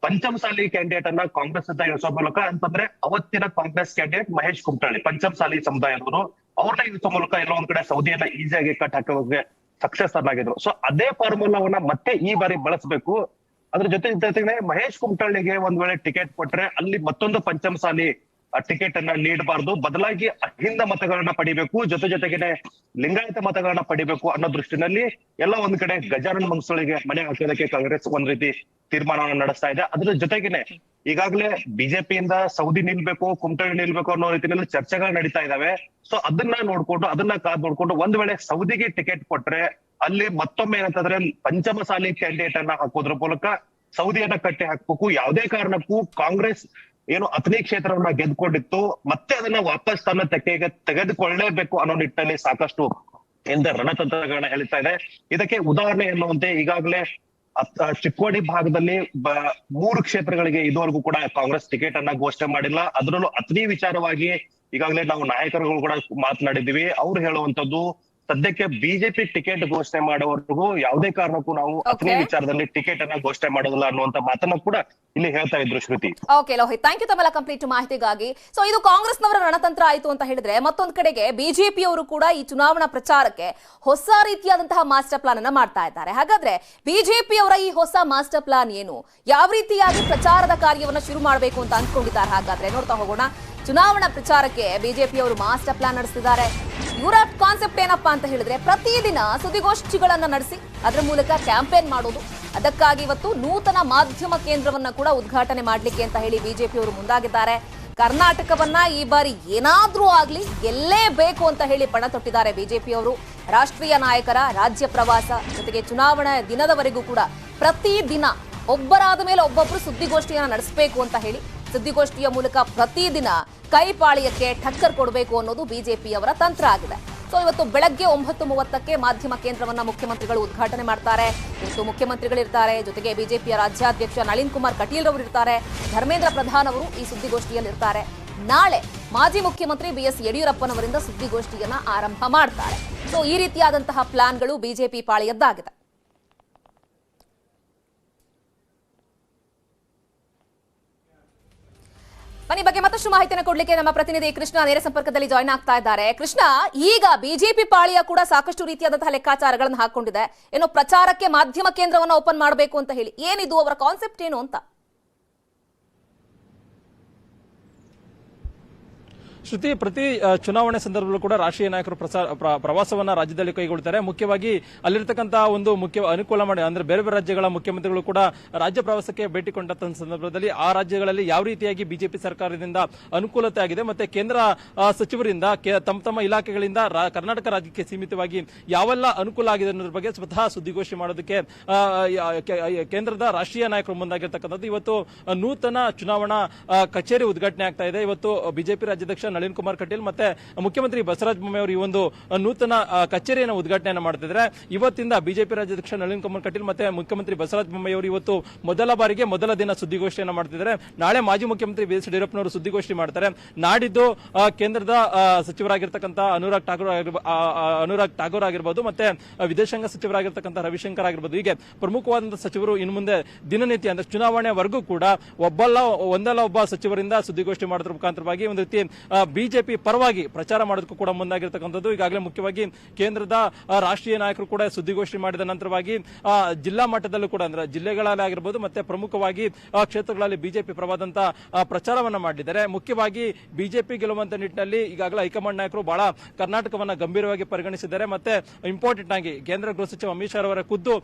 ಪಂಚಮಸಾಲಿ ಕ್ಯಾಂಡಿಡೇಟ್ ಅನ್ನ ಕಾಂಗ್ರೆಸ್ ಅಂತ ಇಳಿಸೋ ಮೂಲಕ, ಅಂತಂದ್ರೆ ಅವತ್ತಿನ ಕಾಂಗ್ರೆಸ್ ಕ್ಯಾಂಡಿಡೇಟ್ ಮಹೇಶ್ ಕುಮಟಳ್ಳಿ ಪಂಚಮಸಾಲಿ ಸಮುದಾಯದವರು, ಅವ್ರನ್ನ ಇಳಿಸೋ ಮೂಲಕ ಎಲ್ಲೋ ಒಂದ್ ಕಡೆ ಸೌದಿಯನ್ನ ಈಸಿಯಾಗಿ ಕಟ್ ಹಾಕೋಕೆ ಸಕ್ಸಸ್ ಆಗಿದ್ರು. ಸೊ ಅದೇ ಫಾರ್ಮುಲಾವನ್ನ ಮತ್ತೆ ಈ ಬಾರಿ ಬಳಸಬೇಕು. ಅದ್ರ ಜೊತೆಗೆ ಮಹೇಶ್ ಕುಮಟಳ್ಳಿಗೆ ಒಂದ್ ವೇಳೆ ಟಿಕೆಟ್ ಕೊಟ್ರೆ ಅಲ್ಲಿ ಮತ್ತೊಂದು ಪಂಚಮಸಾಲಿ ಟಿಕೆಟ್ ಅನ್ನ ನೀಡಬಾರ್ದು, ಬದಲಾಗಿ ಅಹಿಂದ ಮತಗಳನ್ನ ಪಡಿಬೇಕು, ಜೊತೆಗೇನೆ ಲಿಂಗಾಯತ ಮತಗಳನ್ನ ಪಡಿಬೇಕು ಅನ್ನೋ ದೃಷ್ಟಿನಲ್ಲಿ ಎಲ್ಲ ಒಂದ್ ಕಡೆ ಗಜಾನನ ಮಂಗಸೂಳಿಗೆ ಮನೆ ಹಾಕೋದಕ್ಕೆ ಕಾಂಗ್ರೆಸ್ ಒಂದ್ ರೀತಿ ತೀರ್ಮಾನವನ್ನು ನಡೆಸ್ತಾ ಇದೆ. ಅದ್ರ ಜೊತೆಗೇನೆ ಈಗಾಗಲೇ ಬಿಜೆಪಿಯಿಂದ ಸೌದಿ ನಿಲ್ಬೇಕು, ಕುಮಟಳ್ಳಿ ನಿಲ್ಬೇಕು ಅನ್ನೋ ರೀತಿಯಲ್ಲಿ ಚರ್ಚೆಗಳು ನಡೀತಾ ಇದಾವೆ. ಸೊ ಅದನ್ನ ನೋಡ್ಕೊಂಡು, ಅದನ್ನ ಕಾದ್ ನೋಡ್ಕೊಂಡು ಒಂದ್ ವೇಳೆ ಸೌದಿಗೆ ಟಿಕೆಟ್ ಕೊಟ್ರೆ ಅಲ್ಲಿ ಮತ್ತೊಮ್ಮೆ ಏನಂತಂದ್ರೆ ಪಂಚಮಸಾಲಿ ಕ್ಯಾಂಡಿಡೇಟ್ ಅನ್ನ ಹಾಕೋದ್ರ ಮೂಲಕ ಸೌದಿಯನ್ನ ಕಟ್ಟಿ ಹಾಕ್ಬೇಕು. ಯಾವುದೇ ಕಾರಣಕ್ಕೂ ಕಾಂಗ್ರೆಸ್ ಏನು ಅಥಣಿ ಕ್ಷೇತ್ರವನ್ನ ಗೆದ್ಕೊಂಡಿತ್ತು ಮತ್ತೆ ಅದನ್ನ ವಾಪಸ್ ತನ್ನ ತೆಗೆದುಕೊಳ್ಳಲೇಬೇಕು ಅನ್ನೋ ನಿಟ್ಟಿನಲ್ಲಿ ಸಾಕಷ್ಟು ರಣತಂತ್ರಗಳನ್ನ ಹೇಳ್ತಾ ಇದೆ. ಇದಕ್ಕೆ ಉದಾಹರಣೆ ಎನ್ನುವಂತೆ ಈಗಾಗಲೇ ಚಿಕ್ಕೋಡಿ ಭಾಗದಲ್ಲಿ 3 ಕ್ಷೇತ್ರಗಳಿಗೆ ಇದುವರೆಗೂ ಕೂಡ ಕಾಂಗ್ರೆಸ್ ಟಿಕೆಟ್ ಅನ್ನ ಘೋಷಣೆ ಮಾಡಿಲ್ಲ. ಅದರಲ್ಲೂ ಅಥಣಿ ವಿಚಾರವಾಗಿ ಈಗಾಗಲೇ ನಾವು ನಾಯಕರುಗಳು ಕೂಡ ಮಾತನಾಡಿದ್ದೀವಿ. ಅವ್ರು ಹೇಳುವಂತದ್ದು ಸದ್ಯಕ್ಕೆ ಬಿಜೆಪಿ ಟಿಕೆಟ್ ಘೋಷಣೆ ಮಾಡುವವರೆಗೂ ಯಾವುದೇ ಕಾರಣಕ್ಕೂ ನಾವು ಅಥಣಿ ವಿಚಾರದಲ್ಲಿ ಟಿಕೆಟ್ ಅನ್ನ ಘೋಷಣೆ ಮಾಡೋದಿಲ್ಲ ಅನ್ನುವಂತ ಮಾತನ್ನ ಕೂಡ ಇಲ್ಲಿ ಹೇಳ್ತಾ ಇದ್ರು ಶ್ರುತಿ. ಓಕೆ ಲೋಹಿತ್, ಥ್ಯಾಂಕ್ ಯು ತಮ್ಮೆಲ್ಲ ಕಂಪ್ಲೀಟ್ ಮಾಹಿತಿಗಾಗಿ. ಸೊ ಇದು ಕಾಂಗ್ರೆಸ್ನವರ ರಣತಂತ್ರ ಆಯ್ತು ಅಂತ ಹೇಳಿದ್ರೆ, ಮತ್ತೊಂದು ಕಡೆಗೆ ಬಿಜೆಪಿಯವರು ಕೂಡ ಈ ಚುನಾವಣಾ ಪ್ರಚಾರಕ್ಕೆ ಹೊಸ ರೀತಿಯಾದಂತಹ ಮಾಸ್ಟರ್ ಪ್ಲಾನ್ ಅನ್ನ ಮಾಡ್ತಾ ಇದ್ದಾರೆ. ಹಾಗಾದ್ರೆ ಬಿಜೆಪಿಯವರ ಈ ಹೊಸ ಮಾಸ್ಟರ್ ಪ್ಲಾನ್ ಏನು, ಯಾವ ರೀತಿಯಾಗಿ ಪ್ರಚಾರದ ಕಾರ್ಯವನ್ನ ಶುರು ಮಾಡಬೇಕು ಅಂತ ಅಂದ್ಕೊಂಡಿದ್ದಾರೆ? ಹಾಗಾದ್ರೆ ನೋಡ್ತಾ ಹೋಗೋಣ. ಚುನಾವಣಾ ಪ್ರಚಾರಕ್ಕೆ ಬಿಜೆಪಿಯವರು ಮಾಸ್ಟರ್ ಪ್ಲಾನ್ ನಡೆಸಿದ್ದಾರೆ. ಇವರ ಕಾನ್ಸೆಪ್ಟ್ ಏನಪ್ಪಾ ಅಂತ ಹೇಳಿದ್ರೆ, ಪ್ರತಿದಿನ ಸುದ್ದಿಗೋಷ್ಠಿಗಳನ್ನ ನಡೆಸಿ ಅದರ ಮೂಲಕ ಕ್ಯಾಂಪೇನ್ ಮಾಡೋದು. ಅದಕ್ಕಾಗಿ ಇವತ್ತು ನೂತನ ಮಾಧ್ಯಮ ಕೇಂದ್ರವನ್ನ ಕೂಡ ಉದ್ಘಾಟನೆ ಮಾಡ್ಲಿಕ್ಕೆ ಅಂತ ಹೇಳಿ ಬಿಜೆಪಿಯವರು ಮುಂದಾಗಿದ್ದಾರೆ. ಕರ್ನಾಟಕವನ್ನ ಈ ಬಾರಿ ಏನಾದ್ರೂ ಆಗ್ಲಿ ಗೆಲ್ಲೇಬೇಕು ಅಂತ ಹೇಳಿ ಪಣ ತೊಟ್ಟಿದ್ದಾರೆ ಬಿಜೆಪಿಯವರು. ರಾಷ್ಟ್ರೀಯ ನಾಯಕರ ರಾಜ್ಯ ಪ್ರವಾಸ ಜೊತೆಗೆ ಚುನಾವಣಾ ದಿನದವರೆಗೂ ಕೂಡ ಪ್ರತಿದಿನ ಒಬ್ಬರಾದ ಮೇಲೆ ಒಬ್ಬೊಬ್ರು ಸುದ್ದಿಗೋಷ್ಠಿಯನ್ನ ನಡೆಸಬೇಕು ಅಂತ ಹೇಳಿ ಸುದ್ದಿಗೋಷ್ಠಿಯ ಮೂಲಕ ಪ್ರತಿದಿನ ಕೈಪಾಳ್ಯಕ್ಕೆ ಟಕ್ಕರ್ ಕೊಡಬೇಕು ಅನ್ನೋದು ಬಿಜೆಪಿಯವರ ತಂತ್ರ ಆಗಿದೆ. ಸೊ ಇವತ್ತು ಬೆಳಗ್ಗೆ 9:30ಕ್ಕೆ ಮಾಧ್ಯಮ ಕೇಂದ್ರವನ್ನ ಮುಖ್ಯಮಂತ್ರಿಗಳು ಉದ್ಘಾಟನೆ ಮಾಡ್ತಾರೆ. ಇವತ್ತು ಮುಖ್ಯಮಂತ್ರಿಗಳಿರ್ತಾರೆ, ಜೊತೆಗೆ ಬಿಜೆಪಿಯ ರಾಜ್ಯಾಧ್ಯಕ್ಷ ನಳಿನ್ ಕುಮಾರ್ ಕಟೀಲ್ ಅವರು ಇರ್ತಾರೆ, ಧರ್ಮೇಂದ್ರ ಪ್ರಧಾನ್ ಅವರು ಈ ಸುದ್ದಿಗೋಷ್ಠಿಯಲ್ಲಿ ಇರ್ತಾರೆ. ನಾಳೆ ಮಾಜಿ ಮುಖ್ಯಮಂತ್ರಿ ಬಿಎಸ್ ಯಡಿಯೂರಪ್ಪನವರಿಂದ ಸುದ್ದಿಗೋಷ್ಠಿಯನ್ನ ಆರಂಭ ಮಾಡ್ತಾರೆ. ಸೊ ಈ ರೀತಿಯಾದಂತಹ ಪ್ಲಾನ್ಗಳು ಬಿಜೆಪಿ ಪಾಳೆಯದ್ದಾಗಿದೆ. ಬನ್ನಿ ಬಗ್ಗೆ ಮತ್ತಷ್ಟು ಮಾಹಿತಿಯನ್ನು ಕೊಡ್ಲಿಕ್ಕೆ ನಮ್ಮ ಪ್ರತಿನಿಧಿ ಕೃಷ್ಣ ನೇರ ಸಂಪರ್ಕದಲ್ಲಿ ಜಾಯ್ನ್ ಆಗ್ತಾ ಇದ್ದಾರೆ. ಕೃಷ್ಣ, ಈಗ ಬಿಜೆಪಿ ಪಾಳಿಯ ಕೂಡ ಸಾಕಷ್ಟು ರೀತಿಯಾದಂತಹ ಲೆಕ್ಕಾಚಾರಗಳನ್ನು ಹಾಕೊಂಡಿದೆ. ಏನೋ ಪ್ರಚಾರಕ್ಕೆ ಮಾಧ್ಯಮ ಕೇಂದ್ರವನ್ನು ಓಪನ್ ಮಾಡಬೇಕು ಅಂತ ಹೇಳಿ, ಏನಿದು ಅವರ ಕಾನ್ಸೆಪ್ಟ್ ಏನು ಅಂತ? ಶ್ರುತಿ, ಪ್ರತಿ ಚುನಾವಣೆ ಸಂದರ್ಭದಲ್ಲೂ ಕೂಡ ರಾಷ್ಟ್ರೀಯ ನಾಯಕರು ಪ್ರವಾಸವನ್ನ ರಾಜ್ಯದಲ್ಲಿ ಕೈಗೊಳ್ಳುತ್ತಾರೆ. ಮುಖ್ಯವಾಗಿ ಅಲ್ಲಿರ್ತಕ್ಕಂತಹ ಒಂದು ಮುಖ್ಯ ಅನುಕೂಲ ಮಾಡಿ, ಅಂದ್ರೆ ಬೇರೆ ಬೇರೆ ರಾಜ್ಯಗಳ ಮುಖ್ಯಮಂತ್ರಿಗಳು ಕೂಡ ರಾಜ್ಯ ಪ್ರವಾಸಕ್ಕೆ ಭೇಟಿ ಕೊಂಡಂತ ಸಂದರ್ಭದಲ್ಲಿ ಆ ರಾಜ್ಯಗಳಲ್ಲಿ ಯಾವ ರೀತಿಯಾಗಿ ಬಿಜೆಪಿ ಸರ್ಕಾರದಿಂದ ಅನುಕೂಲತೆ ಆಗಿದೆ, ಮತ್ತೆ ಕೇಂದ್ರ ಸಚಿವರಿಂದ ತಮ್ಮ ಇಲಾಖೆಗಳಿಂದ ಕರ್ನಾಟಕ ರಾಜ್ಯಕ್ಕೆ ಸೀಮಿತವಾಗಿ ಯಾವೆಲ್ಲ ಅನುಕೂಲ ಆಗಿದೆ ಅನ್ನೋದ್ರ ಬಗ್ಗೆ ಸ್ವತಃ ಸುದ್ದಿಗೋಷ್ಠಿ ಮಾಡೋದಕ್ಕೆ ಕೇಂದ್ರದ ರಾಷ್ಟ್ರೀಯ ನಾಯಕರು ಮುಂದಾಗಿರ್ತಕ್ಕಂಥದ್ದು. ಇವತ್ತು ನೂತನ ಚುನಾವಣಾ ಕಚೇರಿ ಉದ್ಘಾಟನೆ ಆಗ್ತಾ ಇದೆ. ಇವತ್ತು ಬಿಜೆಪಿ ರಾಜ್ಯಾಧ್ಯಕ್ಷ ನಳಿನ್ ಕುಮಾರ್ ಕಟೀಲ್ ಮತ್ತೆ ಮುಖ್ಯಮಂತ್ರಿ ಬಸವರಾಜ ಬೊಮ್ಮಾಯಿ ಅವರು ಈ ಒಂದು ನೂತನ ಕಚೇರಿಯನ್ನು ಉದ್ಘಾಟನೆಯನ್ನು ಮಾಡ್ತಿದ್ದಾರೆ. ಇವತ್ತಿಂದ ಬಿಜೆಪಿ ರಾಜ್ಯಾಧ್ಯಕ್ಷ ನಳಿನ್ ಕುಮಾರ್ ಕಟೀಲ್ ಮತ್ತೆ ಮುಖ್ಯಮಂತ್ರಿ ಬಸವರಾಜ ಬೊಮ್ಮಾಯಿ ಅವರು ಇವತ್ತು ಮೊದಲ ದಿನ ಸುದ್ದಿಗೋಷ್ಠಿಯನ್ನು ಮಾಡ್ತಿದ್ದಾರೆ. ನಾಳೆ ಮಾಜಿ ಮುಖ್ಯಮಂತ್ರಿ ಬಿಎಸ್ ಯಡಿಯೂರಪ್ಪನವರು ಸುದ್ದಿಗೋಷ್ಠಿ ಮಾಡ್ತಾರೆ. ನಾಡಿದ್ದು ಕೇಂದ್ರದ ಸಚಿವರಾಗಿರ್ತಕ್ಕಂಥ ಅನುರಾಗ್ ಠಾಕೂರ್ ಆಗಿರ್ಬೋದು, ಮತ್ತೆ ವಿದೇಶಾಂಗ ಸಚಿವರಾಗಿರ್ತಕ್ಕಂಥ ರವಿಶಂಕರ್ ಆಗಿರ್ಬೋದು, ಹೀಗೆ ಪ್ರಮುಖವಾದಂತಹ ಸಚಿವರು ಇನ್ನು ಮುಂದೆ ದಿನನಿತ್ಯ ಅಂದ್ರೆ ಚುನಾವಣೆವರೆಗೂ ಕೂಡ ಒಂದಲ್ಲ ಒಬ್ಬ ಸಚಿವರಿಂದ ಸುದ್ದಿಗೋಷ್ಠಿ ಮಾಡೋದ್ರ ಮುಖಾಂತರವಾಗಿ ಒಂದು ರೀತಿ ಬಿಜೆಪಿ ಪರವಾಗಿ ಪ್ರಚಾರ ಮಾಡೋದಕ್ಕೂ ಕೂಡ ಮುಂದಾಗಿರ್ತಕ್ಕಂಥದ್ದು. ಈಗಾಗಲೇ ಮುಖ್ಯವಾಗಿ ಕೇಂದ್ರದ ರಾಷ್ಟ್ರೀಯ ನಾಯಕರು ಕೂಡ ಸುದ್ದಿಗೋಷ್ಠಿ ಮಾಡಿದ ನಂತರವಾಗಿ ಜಿಲ್ಲಾ ಮಟ್ಟದಲ್ಲೂ ಕೂಡ ಅಂದ್ರೆ ಜಿಲ್ಲೆಗಳಲ್ಲಿ ಆಗಿರ್ಬೋದು ಮತ್ತೆ ಪ್ರಮುಖವಾಗಿ ಕ್ಷೇತ್ರಗಳಲ್ಲಿ ಬಿಜೆಪಿ ಪರವಾದಂತಹ ಪ್ರಚಾರವನ್ನ ಮಾಡಿದ್ದಾರೆ. ಮುಖ್ಯವಾಗಿ ಬಿಜೆಪಿ ಗೆಲ್ಲುವಂತ ನಿಟ್ಟಿನಲ್ಲಿ ಈಗಾಗಲೇ ಹೈಕಮಾಂಡ್ ನಾಯಕರು ಬಹಳ ಕರ್ನಾಟಕವನ್ನ ಗಂಭೀರವಾಗಿ ಪರಿಗಣಿಸಿದ್ದಾರೆ. ಮತ್ತೆ ಇಂಪಾರ್ಟೆಂಟ್ ಆಗಿ ಕೇಂದ್ರ ಗೃಹ ಸಚಿವ ಅಮಿತ್ ಶಾ ಅವರ ಖುದ್ದು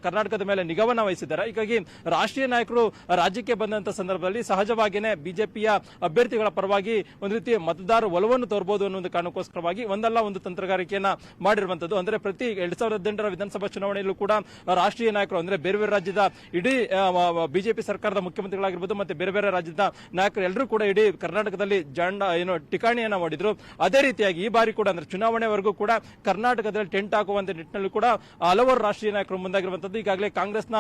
ಕರ್ನಾಟಕದ ಮೇಲೆ ನಿಗಾವನ್ನ ವಹಿಸಿದ್ದಾರೆ. ಹೀಗಾಗಿ ರಾಷ್ಟ್ರೀಯ ನಾಯಕರು ರಾಜ್ಯಕ್ಕೆ ಬಂದಂತ ಸಂದರ್ಭದಲ್ಲಿ ಸಹಜವಾಗಿಯೇ ಬಿಜೆಪಿಯ ಅಭ್ಯರ್ಥಿಗಳ ಪರವಾಗಿ ಒಂದು ರೀತಿ ಮತದಾರ ಒಲವನ್ನು ತೋರಬಹುದು ಅನ್ನೋ ಕಾರಣಕ್ಕೋಸ್ಕರವಾಗಿ ಒಂದಲ್ಲ ಒಂದು ತಂತ್ರಗಾರಿಕೆಯನ್ನ ಮಾಡಿರುವಂತದ್ದು. ಅಂದ್ರೆ ಪ್ರತಿ 2018ರ ವಿಧಾನಸಭಾ ಚುನಾವಣೆಯಲ್ಲೂ ಕೂಡ ರಾಷ್ಟ್ರೀಯ ನಾಯಕರು ಅಂದ್ರೆ ಬೇರೆ ಬೇರೆ ರಾಜ್ಯದ ಇಡೀ ಬಿಜೆಪಿ ಸರ್ಕಾರದ ಮುಖ್ಯಮಂತ್ರಿಗಳಾಗಿರ್ಬೋದು ಮತ್ತೆ ಬೇರೆ ಬೇರೆ ರಾಜ್ಯದ ನಾಯಕರು ಎಲ್ಲರೂ ಕೂಡ ಇಡೀ ಕರ್ನಾಟಕದಲ್ಲಿ ಠಿಕಾಣಿಯನ್ನ ಮಾಡಿದ್ರು. ಅದೇ ರೀತಿಯಾಗಿ ಈ ಬಾರಿ ಕೂಡ ಅಂದ್ರೆ ಚುನಾವಣೆವರೆಗೂ ಕೂಡ ಕರ್ನಾಟಕದಲ್ಲಿ ಟೆಂಟ್ ಹಾಕುವಂತ ನಿಟ್ಟಿನಲ್ಲಿ ಕೂಡ ಹಲವಾರು ರಾಷ್ಟ್ರೀಯ ನಾಯಕರು ಮುಂದಾಗಿರುವಂತದ್ದು. ಈಗಾಗಲೇ ಕಾಂಗ್ರೆಸ್ನ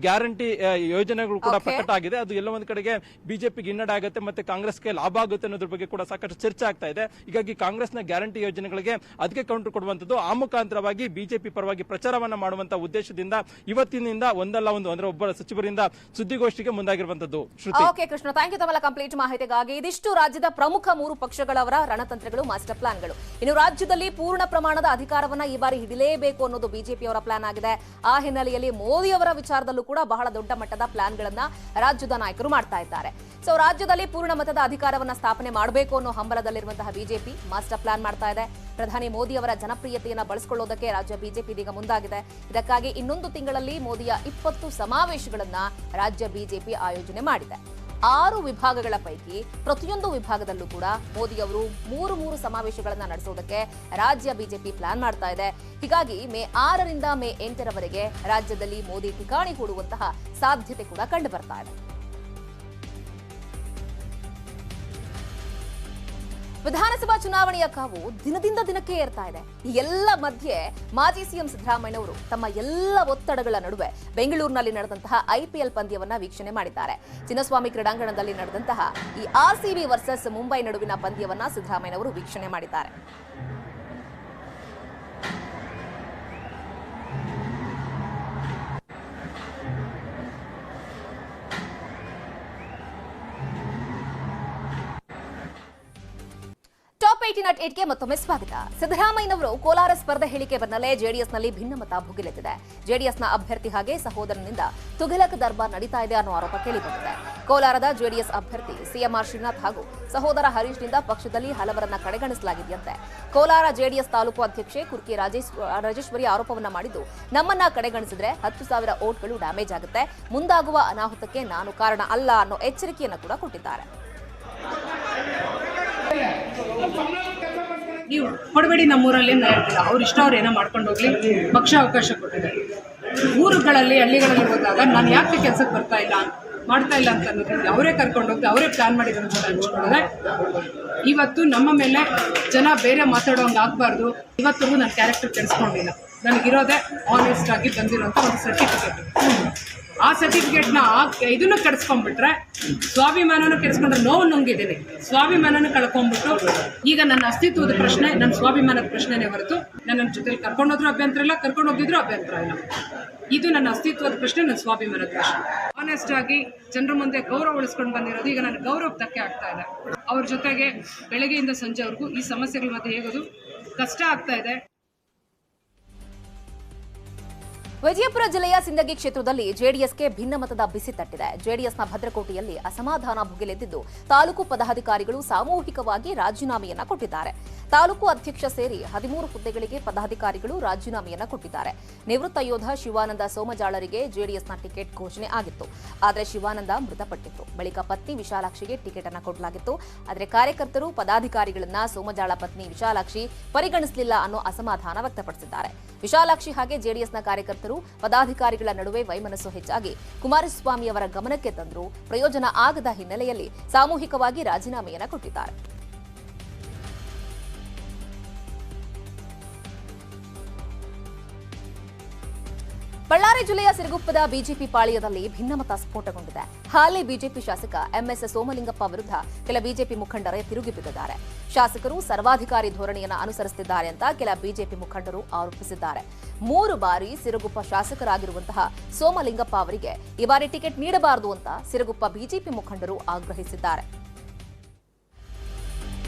ಗ್ಯಾರಂಟಿ ಯೋಜನೆಗಳು ಕೂಡ ಪ್ರಕಟ ಆಗಿದೆ. ಅದು ಎಲ್ಲ ಒಂದು ಕಡೆಗೆ ಬಿಜೆಪಿಗೆ ಹಿನ್ನಡೆ ಆಗುತ್ತೆ ಮತ್ತೆ ಕಾಂಗ್ರೆಸ್ಗೆ ಲಾಭ ಆಗುತ್ತೆ ಅನ್ನೋದ್ರ ಬಗ್ಗೆ ಕೂಡ ಸಾಕಷ್ಟು ಚರ್ಚೆ ಆಗ್ತಾ ಇದೆ. ಹೀಗಾಗಿ ಕಾಂಗ್ರೆಸ್ನ ಗ್ಯಾರಂಟಿ ಯೋಜನೆಗಳಿಗೆ ಅದಕ್ಕೆ ಕೌಂಟರ್ ಕೊಡುವಂತದ್ದು, ಆ ಮುಖಾಂತರವಾಗಿ ಬಿಜೆಪಿ ಪರವಾಗಿ ಪ್ರಚಾರವನ್ನ ಮಾಡುವಂತಹ ಉದ್ದೇಶದಿಂದ ಇವತ್ತಿನಿಂದ ಒಂದಲ್ಲ ಒಂದು ಅಂದ್ರೆ ಒಬ್ಬರ ಸಚಿವರಿಂದ ಸುದ್ದಿಗೋಷ್ಠಿಗೆ ಮುಂದಾಗಿರುವಂತದ್ದು. ಓಕೆ ಕೃಷ್ಣ, ಥ್ಯಾಂಕ್ ಯು ತಮ್ಮೆಲ್ಲ ಕಂಪ್ಲೀಟ್ ಮಾಹಿತಿಗಾಗಿ. ಇದಿಷ್ಟು ರಾಜ್ಯದ ಪ್ರಮುಖ 3 ಪಕ್ಷಗಳವರ ರಣತಂತ್ರಗಳು, ಮಾಸ್ಟರ್ ಪ್ಲಾನ್ಗಳು. ಇನ್ನು ರಾಜ್ಯದಲ್ಲಿ ಪೂರ್ಣ ಪ್ರಮಾಣದ ಅಧಿಕಾರವನ್ನ ಈ ಬಾರಿ ಹಿಡಿಲೇಬೇಕು ಅನ್ನೋದು ಬಿಜೆಪಿಯವರ ಪ್ಲಾನ್ ಆಗಿದೆ. ಆ ಹಿನ್ನೆಲೆಯಲ್ಲಿ ಮೋದಿ ಅವರ ವಿಚಾರದಲ್ಲೂ ಕೂಡ ಬಹಳ ದೊಡ್ಡ ಮಟ್ಟದ ಪ್ಲಾನ್ಗಳನ್ನ ರಾಜ್ಯದ ನಾಯಕರು ಮಾಡ್ತಾ ಇದ್ದಾರೆ. ಸೊ ರಾಜ್ಯದಲ್ಲಿ ಪೂರ್ಣ ಮತದ ಅಧಿಕಾರವನ್ನ ಸ್ಥಾಪನೆ ಮಾಡಬೇಕು ಅನ್ನೋ ಹಂಬಲದಲ್ಲಿರುವಂತಹ ಬಿಜೆಪಿ ಮಾಸ್ಟರ್ ಪ್ಲಾನ್ ಮಾಡ್ತಾ ಇದೆ. ಪ್ರಧಾನಿ ಮೋದಿ ಅವರ ಜನಪ್ರಿಯತೆಯನ್ನ ಬಳಸಿಕೊಳ್ಳೋದಕ್ಕೆ ರಾಜ್ಯ ಬಿಜೆಪಿ ಇದೀಗ ಮುಂದಾಗಿದೆ. ಇದಕ್ಕಾಗಿ ಇನ್ನೊಂದು ತಿಂಗಳಲ್ಲಿ ಮೋದಿಯ 20 ಸಮಾವೇಶಗಳನ್ನ ರಾಜ್ಯ ಬಿಜೆಪಿ ಆಯೋಜನೆ ಮಾಡಿದೆ. 6 ವಿಭಾಗಗಳ ಪೈಕಿ ಪ್ರತಿಯೊಂದು ವಿಭಾಗದಲ್ಲೂ ಕೂಡ ಮೋದಿ ಅವರು 3 ಸಮಾವೇಶಗಳನ್ನ ನಡೆಸೋದಕ್ಕೆ ರಾಜ್ಯ ಬಿಜೆಪಿ ಪ್ಲಾನ್ ಮಾಡ್ತಾ ಇದೆ. ಹೀಗಾಗಿ ಮೇ 6ರಿಂದ ಮೇ 8ರವರೆಗೆ ರಾಜ್ಯದಲ್ಲಿ ಮೋದಿ ಠಿಕಾಣಿ ಹೂಡುವಂತಹ ಸಾಧ್ಯತೆ ಕೂಡ ಕಂಡು ಬರ್ತಾ ಇದೆ. ವಿಧಾನಸಭಾ ಚುನಾವಣೆಯ ಕಾವು ದಿನದಿಂದ ದಿನಕ್ಕೆ ಏರ್ತಾ ಇದೆ. ಈ ಎಲ್ಲ ಮಧ್ಯೆ ಮಾಜಿ ಸಿಎಂ ಸಿದ್ದರಾಮಯ್ಯ ಅವರು ತಮ್ಮ ಎಲ್ಲ ಒತ್ತಡಗಳ ನಡುವೆ ಬೆಂಗಳೂರಿನಲ್ಲಿ ನಡೆದಂತಹ IPL ಪಂದ್ಯವನ್ನ ವೀಕ್ಷಣೆ ಮಾಡಿದ್ದಾರೆ. ಚಿನ್ನಸ್ವಾಮಿ ಕ್ರೀಡಾಂಗಣದಲ್ಲಿ ನಡೆದಂತಹ ಈ RCB ವರ್ಸಸ್ ಮುಂಬೈ ನಡುವಿನ ಪಂದ್ಯವನ್ನ ಸಿದ್ದರಾಮಯ್ಯ ಅವರು ವೀಕ್ಷಣೆ ಮಾಡಿದ್ದಾರೆ. ಟಾಪ್ 18 ಮತ್ತೊಮ್ಮೆ ಸ್ವಾಗತ. ಸಿದ್ದರಾಮಯ್ಯನವರು ಕೋಲಾರ ಸ್ಪರ್ಧೆ ಹೇಳಿಕೆ ಬೆನ್ನಲ್ಲೇ ಜೆಡಿಎಸ್ನಲ್ಲಿ ಭಿನ್ನಮತ ಭುಗಿಲೆದ್ದಿದೆ. ಜೆಡಿಎಸ್ನ ಅಭ್ಯರ್ಥಿ ಹಾಗೆ ಸಹೋದರನಿಂದ ತುಘಲಕ್ ದರ್ಬಾರ್ ನಡೀತಾ ಇದೆ ಅನ್ನೋ ಆರೋಪ ಕೇಳಿಬಂದಿದೆ. ಕೋಲಾರದ ಜೆಡಿಎಸ್ ಅಭ್ಯರ್ಥಿ ಸಿಎಂಆರ್ ಶ್ರೀನಾಥ್ ಹಾಗೂ ಸಹೋದರ ಹರೀಶ್ನಿಂದ ಪಕ್ಷದಲ್ಲಿ ಹಲವರನ್ನ ಕಡೆಗಣಿಸಲಾಗಿದೆಯಂತೆ. ಕೋಲಾರ ಜೆಡಿಎಸ್ ತಾಲೂಕು ಅಧ್ಯಕ್ಷೆ ಕುರ್ಕಿ ರಾಜೇಶ್ವರಿ ಆರೋಪವನ್ನ ಮಾಡಿದ್ದು, ನಮ್ಮನ್ನ ಕಡೆಗಣಿಸಿದ್ರೆ 10,000 ಓಟ್ಗಳು ಡ್ಯಾಮೇಜ್ ಆಗುತ್ತೆ, ಮುಂದಾಗುವ ಅನಾಹುತಕ್ಕೆ ನಾನು ಕಾರಣ ಅಲ್ಲ ಅನ್ನೋ ಎಚ್ಚರಿಕೆಯನ್ನು ಕೂಡ ಕೊಟ್ಟಿದ್ದಾರೆ. ನೀವು ಕೊಡಬೇಡಿ ನಮ್ಮೂರಲ್ಲಿ ಅಂತ ಹೇಳ್ತಿಲ್ಲ. ಅವ್ರು ಇಷ್ಟ ಅವ್ರು ಏನೋ ಮಾಡ್ಕೊಂಡು ಹೋಗ್ಲಿ, ಪಕ್ಷ ಅವಕಾಶ ಕೊಟ್ಟಿದೆ. ಊರುಗಳಲ್ಲಿ ಹಳ್ಳಿಗಳಲ್ಲಿ ಹೋದಾಗ ನಾನು ಯಾಕೆ ಕೆಲಸಕ್ಕೆ ಮಾಡ್ತಾ ಇಲ್ಲ ಅಂತ ಅನ್ನೋದ್ರಿಂದ ಅವರೇ ಕರ್ಕೊಂಡು ಹೋಗಿ ಅವರೇ ಪ್ಲಾನ್ ಮಾಡಿದ್ರು ಅಂತ ಹಂಚ್ಕೊಳ್ಳೋದೆ. ಇವತ್ತು ನಮ್ಮ ಮೇಲೆ ಜನ ಬೇರೆ ಮಾತಾಡೋಂಗೆ ಆಗಬಾರ್ದು. ಇವತ್ತಿಗೂ ನನ್ನ ಕ್ಯಾರೆಕ್ಟರ್ ಕೆಡಿಸ್ಕೊಂಡಿಲ್ಲ. ನನಗಿರೋದೇ ಆನೆಸ್ಟ್ ಆಗಿ ಬಂದಿರೋಂಥ ಒಂದು ಸರ್ಟಿಫಿಕೇಟ್. ಆ ಸರ್ಟಿಫಿಕೇಟ್ನ ಇದನ್ನು ಕೆಡಿಸ್ಕೊಂಡ್ಬಿಟ್ರೆ ಸ್ವಾಭಿಮಾನನೂ ಕೆಡಿಸ್ಕೊಂಡ್ರೆ ನೋವು ನುಂಗಿದ್ದೀನಿ. ಸ್ವಾಭಿಮಾನನೂ ಕಳ್ಕೊಂಡ್ಬಿಟ್ಟು ಈಗ ನನ್ನ ಅಸ್ತಿತ್ವದ ಪ್ರಶ್ನೆ, ನನ್ನ ಸ್ವಾಭಿಮಾನದ ಪ್ರಶ್ನೆನೇ ಹೊರತು ನನ್ನ ಜೊತೆಲಿ ಕರ್ಕೊಂಡೋದ್ರೂ ಅಭ್ಯಂತರ ಇಲ್ಲ, ಕರ್ಕೊಂಡು ಹೋಗಿದ್ರು ಅಭ್ಯಂತರ ಇಲ್ಲ. ಇದು ನನ್ನ ಅಸ್ತಿತ್ವದ ಪ್ರಶ್ನೆ, ನನ್ನ ಸ್ವಾಭಿಮಾನದ ಪ್ರಶ್ನೆ. ಆನೆಸ್ಟ್ ಆಗಿ ಜನರ ಮುಂದೆ ಗೌರವ ಉಳಿಸ್ಕೊಂಡು ಬಂದಿರೋದು ಈಗ ನನ್ನ ಗೌರವ ಧಕ್ಕೆ ಆಗ್ತಾ ಇದೆ. ಅವ್ರ ಜೊತೆಗೆ ಬೆಳಗ್ಗೆಯಿಂದ ಸಂಜೆವರೆಗೂ ಈ ಸಮಸ್ಯೆಗಳ ಮಧ್ಯೆ ಹೇಗೋದು ಕಷ್ಟ ಆಗ್ತಾ ಇದೆ. ವಿಜಯಪುರ ಜಿಲ್ಲೆಯ ಸಿಂದಗಿ ಕ್ಷೇತ್ರದಲ್ಲಿ ಜೆಡಿಎಸ್ಗೆ ಭಿನ್ನಮತದ ಬಿಸಿ ತಟ್ಟಿದೆ. ಜೆಡಿಎಸ್ನ ಭದ್ರಕೋಟೆಯಲ್ಲಿ ಅಸಮಾಧಾನ ಭುಗಿಲೆದ್ದಿದ್ದು, ತಾಲೂಕು ಪದಾಧಿಕಾರಿಗಳು ಸಾಮೂಹಿಕವಾಗಿ ರಾಜೀನಾಮೆಯನ್ನ ಕೊಟ್ಟಿದ್ದಾರೆ. ತಾಲೂಕು ಅಧ್ಯಕ್ಷ ಸೇರಿ 13 ಹುದ್ದೆಗಳಿಗೆ ಪದಾಧಿಕಾರಿಗಳು ರಾಜೀನಾಮೆಯನ್ನ ಕೊಟ್ಟಿದ್ದಾರೆ. ನಿವೃತ್ತ ಯೋಧ ಶಿವಾನಂದ ಸೋಮಜಾಳರಿಗೆ ಜೆಡಿಎಸ್ನ ಟಿಕೆಟ್ ಘೋಷಣೆ ಆಗಿತ್ತು. ಆದರೆ ಶಿವಾನಂದ ಮೃತಪಟ್ಟಿತ್ತು. ಬಳಿಕ ಪತ್ನಿ ವಿಶಾಲಾಕ್ಷಿಗೆ ಟಿಕೆಟ್ ಅನ್ನು ಕೊಡಲಾಗಿತ್ತು. ಆದರೆ ಕಾರ್ಯಕರ್ತರು ಪದಾಧಿಕಾರಿಗಳನ್ನ ಸೋಮಜಾಳ ಪತ್ನಿ ವಿಶಾಲಾಕ್ಷಿ ಪರಿಗಣಿಸಲಿಲ್ಲ ಅನ್ನೋ ಅಸಮಾಧಾನ ವ್ಯಕ್ತಪಡಿಸಿದ್ದಾರೆ. ವಿಶಾಲಾಕ್ಷಿ ಹಾಗೆ ಜೆಡಿಎಸ್ನ ಕಾರ್ಯಕರ್ತರು ಪದಾಧಿಕಾರಿಗಳ ನಡುವೆ ವೈಮನಸ್ಸು ಹೆಚ್ಚಾಗಿ ಕುಮಾರಸ್ವಾಮಿ ಅವರ ಗಮನಕ್ಕೆ ತಂದರೂ ಪ್ರಯೋಜನ ಆಗದ ಹಿನ್ನೆಲೆಯಲ್ಲಿ ಸಾಮೂಹಿಕವಾಗಿ ರಾಜೀನಾಮೆಯನ್ನ ಕೊಟ್ಟಿದ್ದಾರೆ. ಬಳ್ಳಾರಿ ಜಿಲ್ಲೆಯ ಸಿರುಗುಪ್ಪದ ಬಿಜೆಪಿ ಪಾಳ್ಯದಲ್ಲಿ ಭಿನ್ನಮತ ಸ್ಫೋಟಗೊಂಡಿದೆ. ಹಾಲಿ ಬಿಜೆಪಿ ಶಾಸಕ ಎಂಎಸ್ ಸೋಮಲಿಂಗಪ್ಪ ವಿರುದ್ಧ ಕೆಲ ಬಿಜೆಪಿ ಮುಖಂಡರೇ ತಿರುಗಿ ಬಿದ್ದಿದ್ದಾರೆ. ಶಾಸಕರು ಸರ್ವಾಧಿಕಾರಿ ಧೋರಣೆಯನ್ನು ಅನುಸರಿಸುತ್ತಿದ್ದಾರೆ ಅಂತ ಕೆಲ ಬಿಜೆಪಿ ಮುಖಂಡರು ಆರೋಪಿಸಿದ್ದಾರೆ. 3 ಬಾರಿ ಸಿರುಗುಪ್ಪ ಶಾಸಕರಾಗಿರುವಂತಹ ಸೋಮಲಿಂಗಪ್ಪ ಅವರಿಗೆ ಈ ಬಾರಿ ಟಿಕೆಟ್ ನೀಡಬಾರದು ಅಂತ ಸಿರುಗುಪ್ಪ ಬಿಜೆಪಿ ಮುಖಂಡರು ಆಗ್ರಹಿಸಿದ್ದಾರೆ.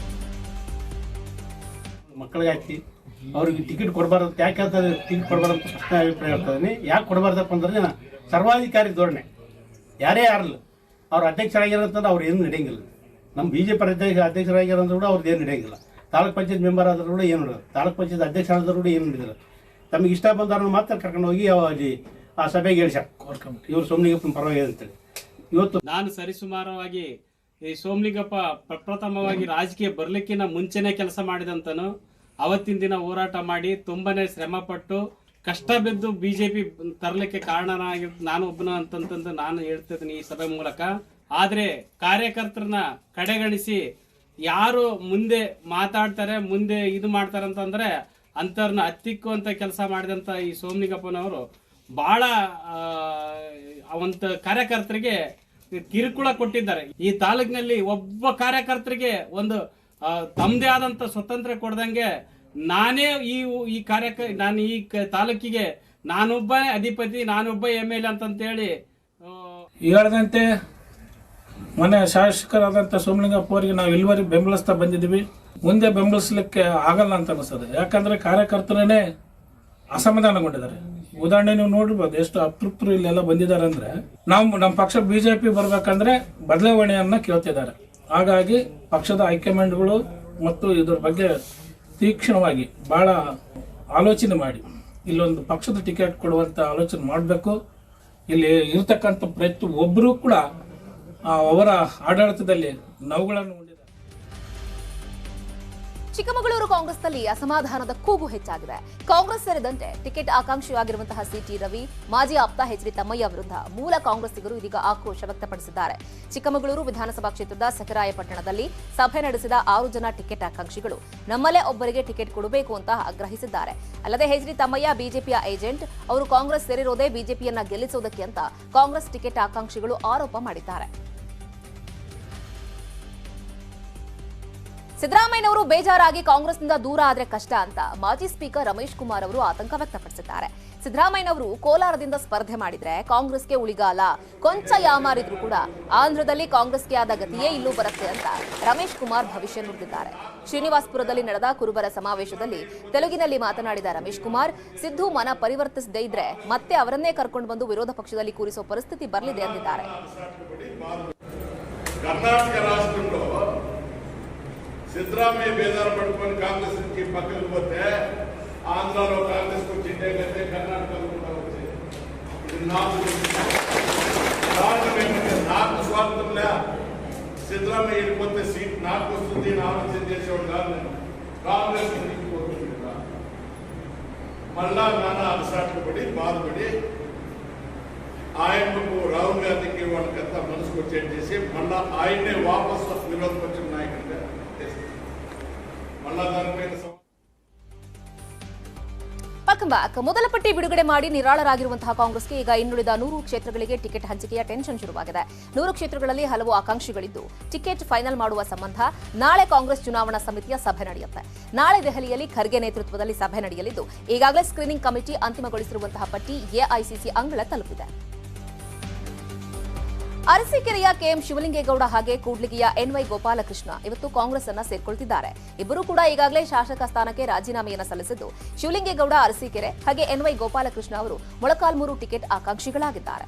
ಮಕ್ಕಳಿಗಾಯ್ತಿ ಅವ್ರಿಗೆ ಟಿಕೆಟ್ ಕೊಡಬಾರ್ದು, ಯಾಕೆ ಟಿಕೆಟ್ ಕೊಡಬಾರ್ದು ಅಂತ ಪ್ರಶ್ನೆ ಅಭಿಪ್ರಾಯ ಇರ್ತದೆ. ಯಾಕೆ ಕೊಡಬಾರ್ದಪ್ಪ ಅಂದ್ರೆ ಸರ್ವಾಧಿಕಾರಿ ಧೋರಣೆ. ಯಾರೇ ಯಾರಲ್ಲ ಅವ್ರು ಅಧ್ಯಕ್ಷರಾಗಿರೋಂತಂದ್ರೆ ಅವ್ರು ಏನು ನಡೆಯಂಗಿಲ್ಲ. ನಮ್ಮ ಬಿಜೆಪಿ ಅಧ್ಯಕ್ಷರಾಗಿರೋಂದ್ರೂ ಕೂಡ ಅವ್ರದ್ದು ಏನು ನಡೆಯಂಗಿಲ್ಲ. ತಾಲೂಕ್ ಪಂಚಾಯತ್ ಮೆಂಬರ್ ಆದ್ರೂ ಕೂಡ ಏನು ನಡೆಯೋದು, ತಾಲೂಕ್ ಪಂಚಾಯತ್ ಅಧ್ಯಕ್ಷ ಆದ್ರೂ ಕೂಡ ಏನು ನಡೆದಿಲ್ಲ. ತಮಗೆ ಇಷ್ಟ ಬಂದವ್ರನ್ನ ಮಾತ್ರ ಕರ್ಕೊಂಡು ಹೋಗಿ ಅಲ್ಲಿ ಆ ಸಭೆಗೆ ಹೇಳಿಸ ಇವ್ರು ಸೋಮಲಿಂಗಪ್ಪನ ಪರವಾಗಿ ಅಂತೇಳಿ. ಇವತ್ತು ನಾನು ಸರಿಸುಮಾರವಾಗಿ ಈ ಸೋಮಲಿಂಗಪ್ಪ ಪ್ರಪ್ರಥಮವಾಗಿ ರಾಜಕೀಯ ಬರ್ಲಿಕ್ಕಿಂತ ಮುಂಚೆನೆ ಕೆಲಸ ಮಾಡಿದಂತನು. ಅವತ್ತಿನ ದಿನ ಹೋರಾಟ ಮಾಡಿ ತುಂಬಾನೇ ಶ್ರಮ ಪಟ್ಟು ಕಷ್ಟ ಬಿದ್ದು ಬಿಜೆಪಿ ತರಲಿಕ್ಕೆ ಕಾರಣನಾಗಿ ನಾನು ಒಬ್ಬನ ಅಂತಂತಂದು ನಾನು ಹೇಳ್ತಿದ್ದೀನಿ ಈ ಸಭೆ ಮೂಲಕ. ಆದ್ರೆ ಕಾರ್ಯಕರ್ತರನ್ನ ಕಡೆಗಣಿಸಿ ಯಾರು ಮುಂದೆ ಮಾತಾಡ್ತಾರೆ, ಮುಂದೆ ಇದು ಮಾಡ್ತಾರೆ ಅಂತಂದ್ರೆ ಅಂತವ್ರನ್ನ ಹತ್ತಿಕ್ಕುವಂತ ಕೆಲಸ ಮಾಡಿದಂತ ಈ ಸೋಮಲಿಂಗಪ್ಪನವರು ಬಹಳ ಅವಂತ ಕಾರ್ಯಕರ್ತರಿಗೆ ಕಿರುಕುಳ ಕೊಟ್ಟಿದ್ದಾರೆ. ಈ ತಾಲೂಕಿನಲ್ಲಿ ಒಬ್ಬ ಕಾರ್ಯಕರ್ತರಿಗೆ ಒಂದು ತಮ್ಮದೇ ಆದಂತ ಸ್ವತಂತ್ರ ಕೊಡ್ದಂಗೆ ನಾನೇ ನಾನು ಈ ತಾಲೂಕಿಗೆ ನಾನೊಬ್ಬ ಅಧಿಪತಿ, ನಾನೊಬ್ಬ MLA ಅಂತಂತೇಳಿ ಹೇಳಿದಂತೆ ಮೊನ್ನೆ ಶಾಸಕರಾದಂಥ ಸೋಮಲಿಂಗಪ್ಪ ಅವರಿಗೆ ನಾವು ಇಲ್ಲಿವರೆಗೆ ಬೆಂಬಲಿಸ್ತಾ ಬಂದಿದ್ದೀವಿ. ಮುಂದೆ ಬೆಂಬಲಿಸಲಿಕ್ಕೆ ಆಗಲ್ಲ ಅಂತ ಅನಿಸ್ತದೆ. ಯಾಕಂದ್ರೆ ಕಾರ್ಯಕರ್ತರೇ ಅಸಮಾಧಾನಗೊಂಡಿದ್ದಾರೆ. ಉದಾಹರಣೆ ನೀವು ನೋಡಿರ್ಬೋದು ಎಷ್ಟು ಅತೃಪ್ತರು ಇಲ್ಲೆಲ್ಲ ಬಂದಿದ್ದಾರೆ ಅಂದ್ರೆ ನಮ್ಮ ಪಕ್ಷ ಬಿಜೆಪಿ ಬರ್ಬೇಕಂದ್ರೆ ಬದಲಾವಣೆಯನ್ನ ಕೇಳ್ತಿದ್ದಾರೆ. ಹಾಗಾಗಿ ಪಕ್ಷದ ಹೈಕಮಾಂಡ್ಗಳು ಮತ್ತು ಇದ್ರ ಬಗ್ಗೆ ತೀಕ್ಷ್ಣವಾಗಿ ಬಹಳ ಆಲೋಚನೆ ಮಾಡಿ ಇಲ್ಲೊಂದು ಪಕ್ಷದ ಟಿಕೆಟ್ ಕೊಡುವಂತ ಆಲೋಚನೆ ಮಾಡಬೇಕು. ಇಲ್ಲಿ ಇರತಕ್ಕಂಥ ಪ್ರತಿ ಒಬ್ಬರು ಕೂಡ ಅವರ ಆಡಳಿತದಲ್ಲಿ ನೋವುಗಳನ್ನು ಉಂಡಿದ್ದಾರೆ. ಚಿಕ್ಕಮಗಳೂರು ಕಾಂಗ್ರೆಸ್ನಲ್ಲಿ ಅಸಮಾಧಾನದ ಕೂಗು ಹೆಚ್ಚಾಗಿದೆ. ಕಾಂಗ್ರೆಸ್ ಸೇರಿದಂತೆ ಟಿಕೆಟ್ ಆಕಾಂಕ್ಷಿಯಾಗಿರುವಂತಹ ಸಿಟಿ ರವಿ, ಮಾಜಿ ಆಪ್ತ ಎಚ್.ಡಿ. ತಮ್ಮಯ್ಯ ವಿರುದ್ಧ ಮೂಲ ಕಾಂಗ್ರೆಸ್ಸಿಗರು ಇದೀಗ ಆಕ್ರೋಶ ವ್ಯಕ್ತಪಡಿಸಿದ್ದಾರೆ. ಚಿಕ್ಕಮಗಳೂರು ವಿಧಾನಸಭಾ ಕ್ಷೇತ್ರದ ಸಖರಾಯಪಟ್ಟಣದಲ್ಲಿ ಸಭೆ ನಡೆಸಿದ 6 ಜನ ಟಿಕೆಟ್ ಆಕಾಂಕ್ಷಿಗಳು ನಮ್ಮಲ್ಲೇ ಒಬ್ಬರಿಗೆ ಟಿಕೆಟ್ ಕೊಡಬೇಕು ಅಂತ ಆಗ್ರಹಿಸಿದ್ದಾರೆ. ಅಲ್ಲದೆ ಎಚ್.ಡಿ. ತಮ್ಮಯ್ಯ ಬಿಜೆಪಿಯ ಏಜೆಂಟ್, ಅವರು ಕಾಂಗ್ರೆಸ್ ಸೇರಿರೋದೇ ಬಿಜೆಪಿಯನ್ನ ಗೆಲ್ಲಿಸೋದಕ್ಕೆ ಅಂತ ಕಾಂಗ್ರೆಸ್ ಟಿಕೆಟ್ ಆಕಾಂಕ್ಷಿಗಳು ಆರೋಪ ಮಾಡಿದ್ದಾರೆ. ಸಿದ್ದರಾಮಯ್ಯನವರು ಬೇಜಾರಾಗಿ ಕಾಂಗ್ರೆಸ್ನಿಂದ ದೂರ ಆದ್ರೆ ಕಷ್ಟ ಅಂತ ಮಾಜಿ ಸ್ಪೀಕರ್ ರಮೇಶ್ ಕುಮಾರ್ ಅವರು ಆತಂಕ ವ್ಯಕ್ತಪಡಿಸಿದ್ದಾರೆ. ಸಿದ್ದರಾಮಯ್ಯನವರು ಕೋಲಾರದಿಂದ ಸ್ಪರ್ಧೆ ಮಾಡಿದ್ರೆ ಕಾಂಗ್ರೆಸ್ಗೆ ಉಳಿಗಾಲ, ಕೊಂಚ ಯಾಮಾರಿದ್ರು ಕೂಡ ಆಂಧ್ರದಲ್ಲಿ ಕಾಂಗ್ರೆಸ್ಗೆ ಆದ ಗತಿಯೇ ಇಲ್ಲೂ ಬರುತ್ತೆ ಅಂತ ರಮೇಶ್ ಕುಮಾರ್ ಭವಿಷ್ಯ ನುಡಿದಿದ್ದಾರೆ. ಶ್ರೀನಿವಾಸಪುರದಲ್ಲಿ ನಡೆದ ಕುರುಬರ ಸಮಾವೇಶದಲ್ಲಿ ತೆಲುಗಿನಲ್ಲಿ ಮಾತನಾಡಿದ ರಮೇಶ್ ಕುಮಾರ್, ಸಿದ್ದು ಮನ ಪರಿವರ್ತಿಸದೇ ಇದ್ರೆ ಮತ್ತೆ ಅವರನ್ನೇ ಕರ್ಕೊಂಡು ಬಂದು ವಿರೋಧ ಪಕ್ಷದಲ್ಲಿ ಕೂರಿಸೋ ಪರಿಸ್ಥಿತಿ ಬರಲಿದೆ ಎಂದಿದ್ದಾರೆ. సిద్ధరామయ్య బేదారు పడుకొని కాంగ్రెస్ నుంచి పక్కకు పోతే ఆంధ్రాలో కాంగ్రెస్ కు చిండే కంటే కర్ణాటకలో కూడా వచ్చేది. ఇది నాకు స్వార్థంలే, సిద్ధరామయ్య వెళ్ళిపోతే సీట్ నాకు వస్తుంది అని ఆలోచన చేసేవాడు కాదు. నేను కాంగ్రెస్ నుంచి పోతుంటా మళ్ళా నాన్న అలసాట్లు పడి బాధపడి ఆయనకు రాహుల్ గాంధీకి వాళ్ళకంతా మనసుకు వచ్చేది చేసి మళ్ళా ఆయన్నే వాపసు విరోధ పక్షం నాయకుడిగా ವೆಲ್ಕಮ್ ಬ್ಯಾಕ್. ಮೊದಲ ಪಟ್ಟಿ ಬಿಡುಗಡೆ ಮಾಡಿ ನಿರಾಳರಾಗಿರುವಂತಹ ಕಾಂಗ್ರೆಸ್ಗೆ ಈಗ ಇನ್ನುಳಿದ 100 ಕ್ಷೇತ್ರಗಳಿಗೆ ಟಿಕೆಟ್ ಹಂಚಿಕೆಯ ಟೆನ್ಷನ್ ಶುರುವಾಗಿದೆ. 100 ಕ್ಷೇತ್ರಗಳಲ್ಲಿ ಹಲವು ಆಕಾಂಕ್ಷಿಗಳಿದ್ದು ಟಿಕೆಟ್ ಫೈನಲ್ ಮಾಡುವ ಸಂಬಂಧ ನಾಳೆ ಕಾಂಗ್ರೆಸ್ ಚುನಾವಣಾ ಸಮಿತಿಯ ಸಭೆ ನಡೆಯುತ್ತೆ. ನಾಳೆ ದೆಹಲಿಯಲ್ಲಿ ಖರ್ಗೆ ನೇತೃತ್ವದಲ್ಲಿ ಸಭೆ ನಡೆಯಲಿದ್ದು ಈಗಾಗಲೇ ಸ್ಕ್ರೀನಿಂಗ್ ಕಮಿಟಿ ಅಂತಿಮಗೊಳಿಸಿರುವಂತಹ ಪಟ್ಟಿ ಎಐಸಿಸಿ ಅಂಗಳ ತಲುಪಿದೆ. ಅರಸೀಕೆರೆಯ ಕೆಎಂ ಶಿವಲಿಂಗೇಗೌಡ ಹಾಗೆ ಕೂಡ್ಲಿಗಿಯ ಎನ್ವೈ ಗೋಪಾಲಕೃಷ್ಣ ಇವತ್ತು ಕಾಂಗ್ರೆಸ್ ಅನ್ನ ಸೇರ್ಕೊಳ್ತಿದ್ದಾರೆ. ಇಬ್ಬರು ಕೂಡ ಈಗಾಗಲೇ ಶಾಸಕ ಸ್ಥಾನಕ್ಕೆ ರಾಜೀನಾಮೆಯನ್ನು ಸಲ್ಲಿಸಿದ್ದು ಶಿವಲಿಂಗೇಗೌಡ ಅರಸೀಕೆರೆ ಹಾಗೆ ಎನ್ವೈ ಗೋಪಾಲಕೃಷ್ಣ ಅವರು ಮೊಳಕಾಲ್ಮೂರು ಟಿಕೆಟ್ ಆಕಾಂಕ್ಷಿಗಳಾಗಿದ್ದಾರೆ.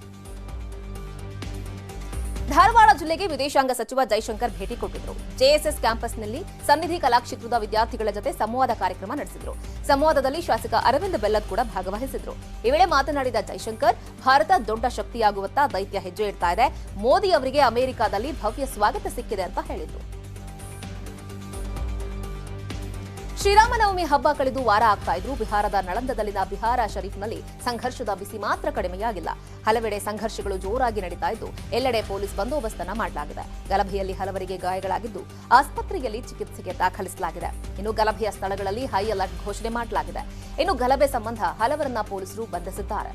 ಧಾರವಾಡ ಜಿಲ್ಲೆಗೆ ವಿದೇಶಾಂಗ ಸಚಿವ ಜೈಶಂಕರ್ ಭೇಟಿ ಕೊಟ್ಟಿದ್ರು. ಜೆಎಸ್ಎಸ್ ಕ್ಯಾಂಪಸ್ನಲ್ಲಿ ಸನ್ನಿಧಿ ಕಲಾಕ್ಷೇತ್ರದ ವಿದ್ಯಾರ್ಥಿಗಳ ಜೊತೆ ಸಂವಾದ ಕಾರ್ಯಕ್ರಮ ನಡೆಸಿದ್ರು. ಸಂವಾದದಲ್ಲಿ ಶಾಸಕ ಅರವಿಂದ್ ಬೆಲ್ಲದ್ ಕೂಡ ಭಾಗವಹಿಸಿದ್ರು. ಈ ವೇಳೆ ಮಾತನಾಡಿದ ಜೈಶಂಕರ್, ಭಾರತ ದೊಡ್ಡ ಶಕ್ತಿಯಾಗುವತ್ತ ದೈತ್ಯ ಹೆಜ್ಜೆ ಇಡ್ತಾ ಇದೆ, ಮೋದಿ ಅವರಿಗೆ ಅಮೆರಿಕಾದಲ್ಲಿ ಭವ್ಯ ಸ್ವಾಗತ ಸಿಕ್ಕಿದೆ ಅಂತ ಹೇಳಿದ್ರು. ಶ್ರೀರಾಮನವಮಿ ಹಬ್ಬ ಕಳೆದು ವಾರ ಆಗ್ತಾ ಇದ್ರು ಬಿಹಾರದ ನಳಂದದಲ್ಲಿನ ಬಿಹಾರ ಶರೀಫ್ನಲ್ಲಿ ಸಂಘರ್ಷದ ಬಿಸಿ ಮಾತ್ರ ಕಡಿಮೆಯಾಗಿಲ್ಲ. ಹಲವೆಡೆ ಸಂಘರ್ಷಗಳು ಜೋರಾಗಿ ನಡೀತಾ ಇದ್ದು ಎಲ್ಲೆಡೆ ಪೊಲೀಸ್ ಬಂದೋಬಸ್ತನ್ನ ಮಾಡಲಾಗಿದೆ. ಗಲಭೆಯಲ್ಲಿ ಹಲವರಿಗೆ ಗಾಯಗಳಾಗಿದ್ದು ಆಸ್ಪತ್ರೆಯಲ್ಲಿ ಚಿಕಿತ್ಸೆಗೆ ದಾಖಲಿಸಲಾಗಿದೆ. ಇನ್ನು ಗಲಭೆಯ ಸ್ಥಳಗಳಲ್ಲಿ ಹೈ ಅಲರ್ಟ್ ಘೋಷಣೆ ಮಾಡಲಾಗಿದೆ. ಇನ್ನು ಗಲಭೆ ಸಂಬಂಧ ಹಲವರನ್ನ ಪೊಲೀಸರು ಬಂಧಿಸಿದ್ದಾರೆ.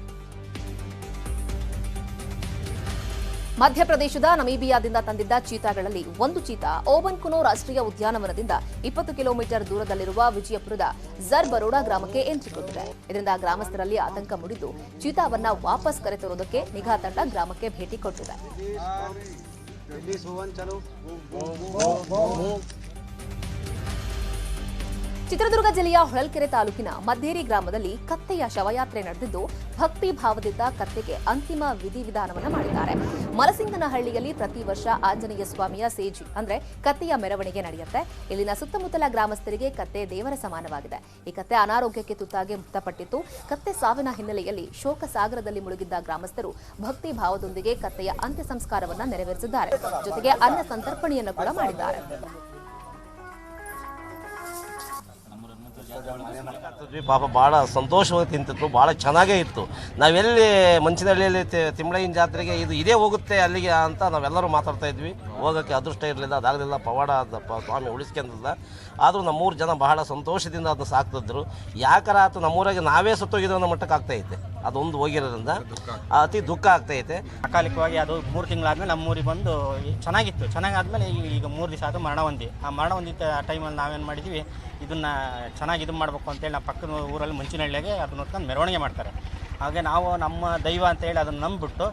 ಮಧ್ಯಪ್ರದೇಶದ ನಮೀಬಿಯಾದಿಂದ ತಂದಿದ್ದ ಚೀತಾಗಳಲ್ಲಿ ಒಂದು ಚೀತಾ ಓಬನ್ ಕುನೋ ರಾಷ್ಟ್ರೀಯ ಉದ್ಯಾನವನದಿಂದ 20 ಕಿಲೋಮೀಟರ್ ದೂರದಲ್ಲಿರುವ ವಿಜಯಪುರದ ಝರ್ ಬರೋಡಾ ಗ್ರಾಮಕ್ಕೆ ಎಂಟ್ರಿ ಕೊಟ್ಟಿದೆ. ಇದರಿಂದ ಗ್ರಾಮಸ್ಥರಲ್ಲಿ ಆತಂಕ ಮೂಡಿದ್ದು ಚೀತಾವನ್ನ ವಾಪಸ್ ಕರೆತರುವುದಕ್ಕೆ ನಿಗಾ ತಂಡ ಗ್ರಾಮಕ್ಕೆ ಭೇಟಿ ಕೊಟ್ಟಿದೆ. ಚಿತ್ರದುರ್ಗ ಜಿಲ್ಲೆಯ ಹೊಳಲ್ಕೆರೆ ತಾಲೂಕಿನ ಮದ್ದೇರಿ ಗ್ರಾಮದಲ್ಲಿ ಕತ್ತೆಯ ಶವಯಾತ್ರೆ ನಡೆದಿದ್ದು ಭಕ್ತಿ ಭಾವದಿಂದ ಕತ್ತೆಗೆ ಅಂತಿಮ ವಿಧಿವಿಧಾನವನ್ನು ಮಾಡಿದ್ದಾರೆ. ಮಲಸಿಂಗನಹಳ್ಳಿಯಲ್ಲಿ ಪ್ರತಿ ವರ್ಷ ಆಂಜನೇಯ ಸ್ವಾಮಿಯ ಸೇಜಿ ಅಂದ್ರೆ ಕತ್ತೆಯ ಮೆರವಣಿಗೆ ನಡೆಯುತ್ತೆ. ಇಲ್ಲಿನ ಸುತ್ತಮುತ್ತಲ ಗ್ರಾಮಸ್ಥರಿಗೆ ಕತ್ತೆ ದೇವರ ಸಮಾನವಾಗಿದೆ. ಈ ಕತ್ತೆ ಅನಾರೋಗ್ಯಕ್ಕೆ ತುತ್ತಾಗಿ ಮೃತಪಟ್ಟಿತ್ತು. ಕತ್ತೆ ಸಾವಿನ ಹಿನ್ನೆಲೆಯಲ್ಲಿ ಶೋಕ ಸಾಗರದಲ್ಲಿ ಮುಳುಗಿದ್ದ ಗ್ರಾಮಸ್ಥರು ಭಕ್ತಿ ಭಾವದೊಂದಿಗೆ ಕತ್ತೆಯ ಅಂತ್ಯ ಸಂಸ್ಕಾರವನ್ನ ನೆರವೇರಿಸಿದ್ದಾರೆ. ಜೊತೆಗೆ ಅನ್ನ ಸಂತರ್ಪಣೆಯನ್ನು ಕೂಡ ಮಾಡಿದ್ದಾರೆ. ಪಾಪ ಭಾಳ ಸಂತೋಷವಾಗಿ ತಿಂತಿದ್ರು, ಭಾಳ ಚೆನ್ನಾಗೇ ಇತ್ತು. ನಾವೆಲ್ಲಿ ಮಂಚಿನಹಳ್ಳಿಯಲ್ಲಿ ತಿಮ್ಮಳಯ್ಯನ ಜಾತ್ರೆಗೆ ಇದೇ ಹೋಗುತ್ತೆ ಅಲ್ಲಿಗೆ ಅಂತ ನಾವೆಲ್ಲರೂ ಮಾತಾಡ್ತಾ ಇದ್ವಿ. ಹೋಗೋಕ್ಕೆ ಅದೃಷ್ಟ ಇರಲಿಲ್ಲ, ಅದಾಗಲಿಲ್ಲ. ಪವಾಡ ಸ್ವಾಮಿ ಉಳಿಸ್ಕೊಂಡಿಲ್ಲ. ಆದರೂ ನಮ್ಮೂರು ಜನ ಬಹಳ ಸಂತೋಷದಿಂದ ಅದನ್ನ ಸಾಕ್ತಿದ್ರು. ಯಾಕಾರ ಆತು ನಮ್ಮೂರಾಗೆ ನಾವೇ ಸತ್ತೋಗಿದ್ವಿ ಅನ್ನೋ ಮಟ್ಟಕ್ಕೆ ಆಗ್ತಾಯಿದೆ. ಅದೊಂದು ಹೋಗಿರೋದ್ರಿಂದ ಅತಿ ದುಃಖ ಆಗ್ತಾಯಿದೆ. ಅಕಾಲಿಕವಾಗಿ ಅದು 3 ತಿಂಗಳಾದ್ಮೇಲೆ ನಮ್ಮೂರಿಗೆ ಬಂದು ಚೆನ್ನಾಗಿತ್ತು. ಚೆನ್ನಾಗಾದ್ಮೇಲೆ ಈಗ 3 ದಿವಸ ಆದರೂ ಮರಣ ಹೊಂದಿ. ಆ ಮರಣ ಹೊಂದಿದ್ದ ಟೈಮಲ್ಲಿ ನಾವೇನು ಮಾಡಿದ್ವಿ, ಇದನ್ನು ಚೆನ್ನಾಗಿ ಇದು ಮಾಡಬೇಕು ಅಂತೇಳಿ ನಾವು ಪಕ್ಕದ ಊರಲ್ಲಿ ಮಂಚಿನಹಳ್ಳಿಗೆ ಅದನ್ನ ನೋಡ್ಕೊಂಡು ಮೆರವಣಿಗೆ ಮಾಡ್ತಾರೆ. ಹಾಗೆ ನಾವು ನಮ್ಮ ದೈವ ಅಂತೇಳಿ ಅದನ್ನು ನಂಬಿಬಿಟ್ಟು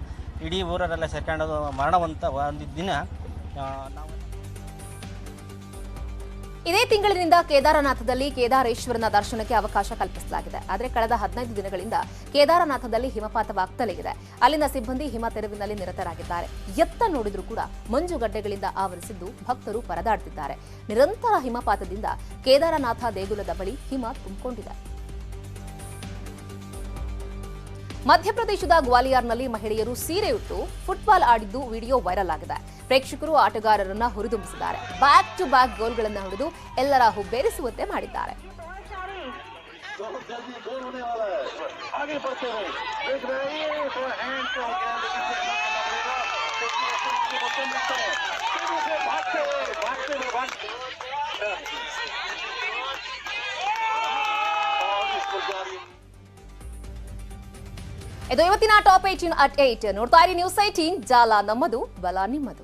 ಇಡೀ ಊರಲ್ಲೆಲ್ಲ ಸೇರ್ಕೊಂಡು ಮರಣ ಒಂದು ದಿನ ನಾವು ಇದೇ ತಿಂಗಳಿನಿಂದ ಕೇದಾರನಾಥದಲ್ಲಿ ಕೇದಾರೇಶ್ವರನ ದರ್ಶನಕ್ಕೆ ಅವಕಾಶ ಕಲ್ಪಿಸಲಾಗಿದೆ. ಆದರೆ ಕಳೆದ 15 ದಿನಗಳಿಂದ ಕೇದಾರನಾಥದಲ್ಲಿ ಹಿಮಪಾತವಾಗ್ತಲೇ ಇದೆ. ಅಲ್ಲಿನ ಸಿಬ್ಬಂದಿ ಹಿಮ ತೆರವಿನಲ್ಲಿ ನಿರತರಾಗಿದ್ದಾರೆ. ಎತ್ತ ನೋಡಿದ್ರೂ ಕೂಡ ಮಂಜುಗಡ್ಡೆಗಳಿಂದ ಆವರಿಸಿದ್ದು ಭಕ್ತರು ಪರದಾಡ್ತಿದ್ದಾರೆ. ನಿರಂತರ ಹಿಮಪಾತದಿಂದ ಕೇದಾರನಾಥ ದೇಗುಲದ ಬಳಿ ಹಿಮ ತುಂಬಿಕೊಂಡಿದೆ. ಮಧ್ಯಪ್ರದೇಶದ ಗ್ವಾಲಿಯರ್ನಲ್ಲಿ ಮಹಿಳೆಯರು ಸೀರೆ ಉಟ್ಟು ಫುಟ್ಬಾಲ್ ಆಡಿದ್ದು ವಿಡಿಯೋ ವೈರಲ್ ಆಗಿದೆ. ಪ್ರೇಕ್ಷಕರು ಆಟಗಾರರನ್ನ ಹುರಿದುಂಬಿಸಿದ್ದಾರೆ. ಬ್ಯಾಕ್ ಟು ಬ್ಯಾಕ್ ಗೋಲ್ಗಳನ್ನು ಹೊಡೆದು ಎಲ್ಲರ ಹುಬ್ಬೇರಿಸುವಂತೆ ಮಾಡಿದ್ದಾರೆ. ಇದು ಇವತ್ತಿನ ಟಾಪ್ 18 at 8. ನೋಡ್ತಾ ಇರಿ ನ್ಯೂಸ್ 18, ಜಾಲ ನಮ್ಮದು, ಬಲ ನಿಮ್ಮದು.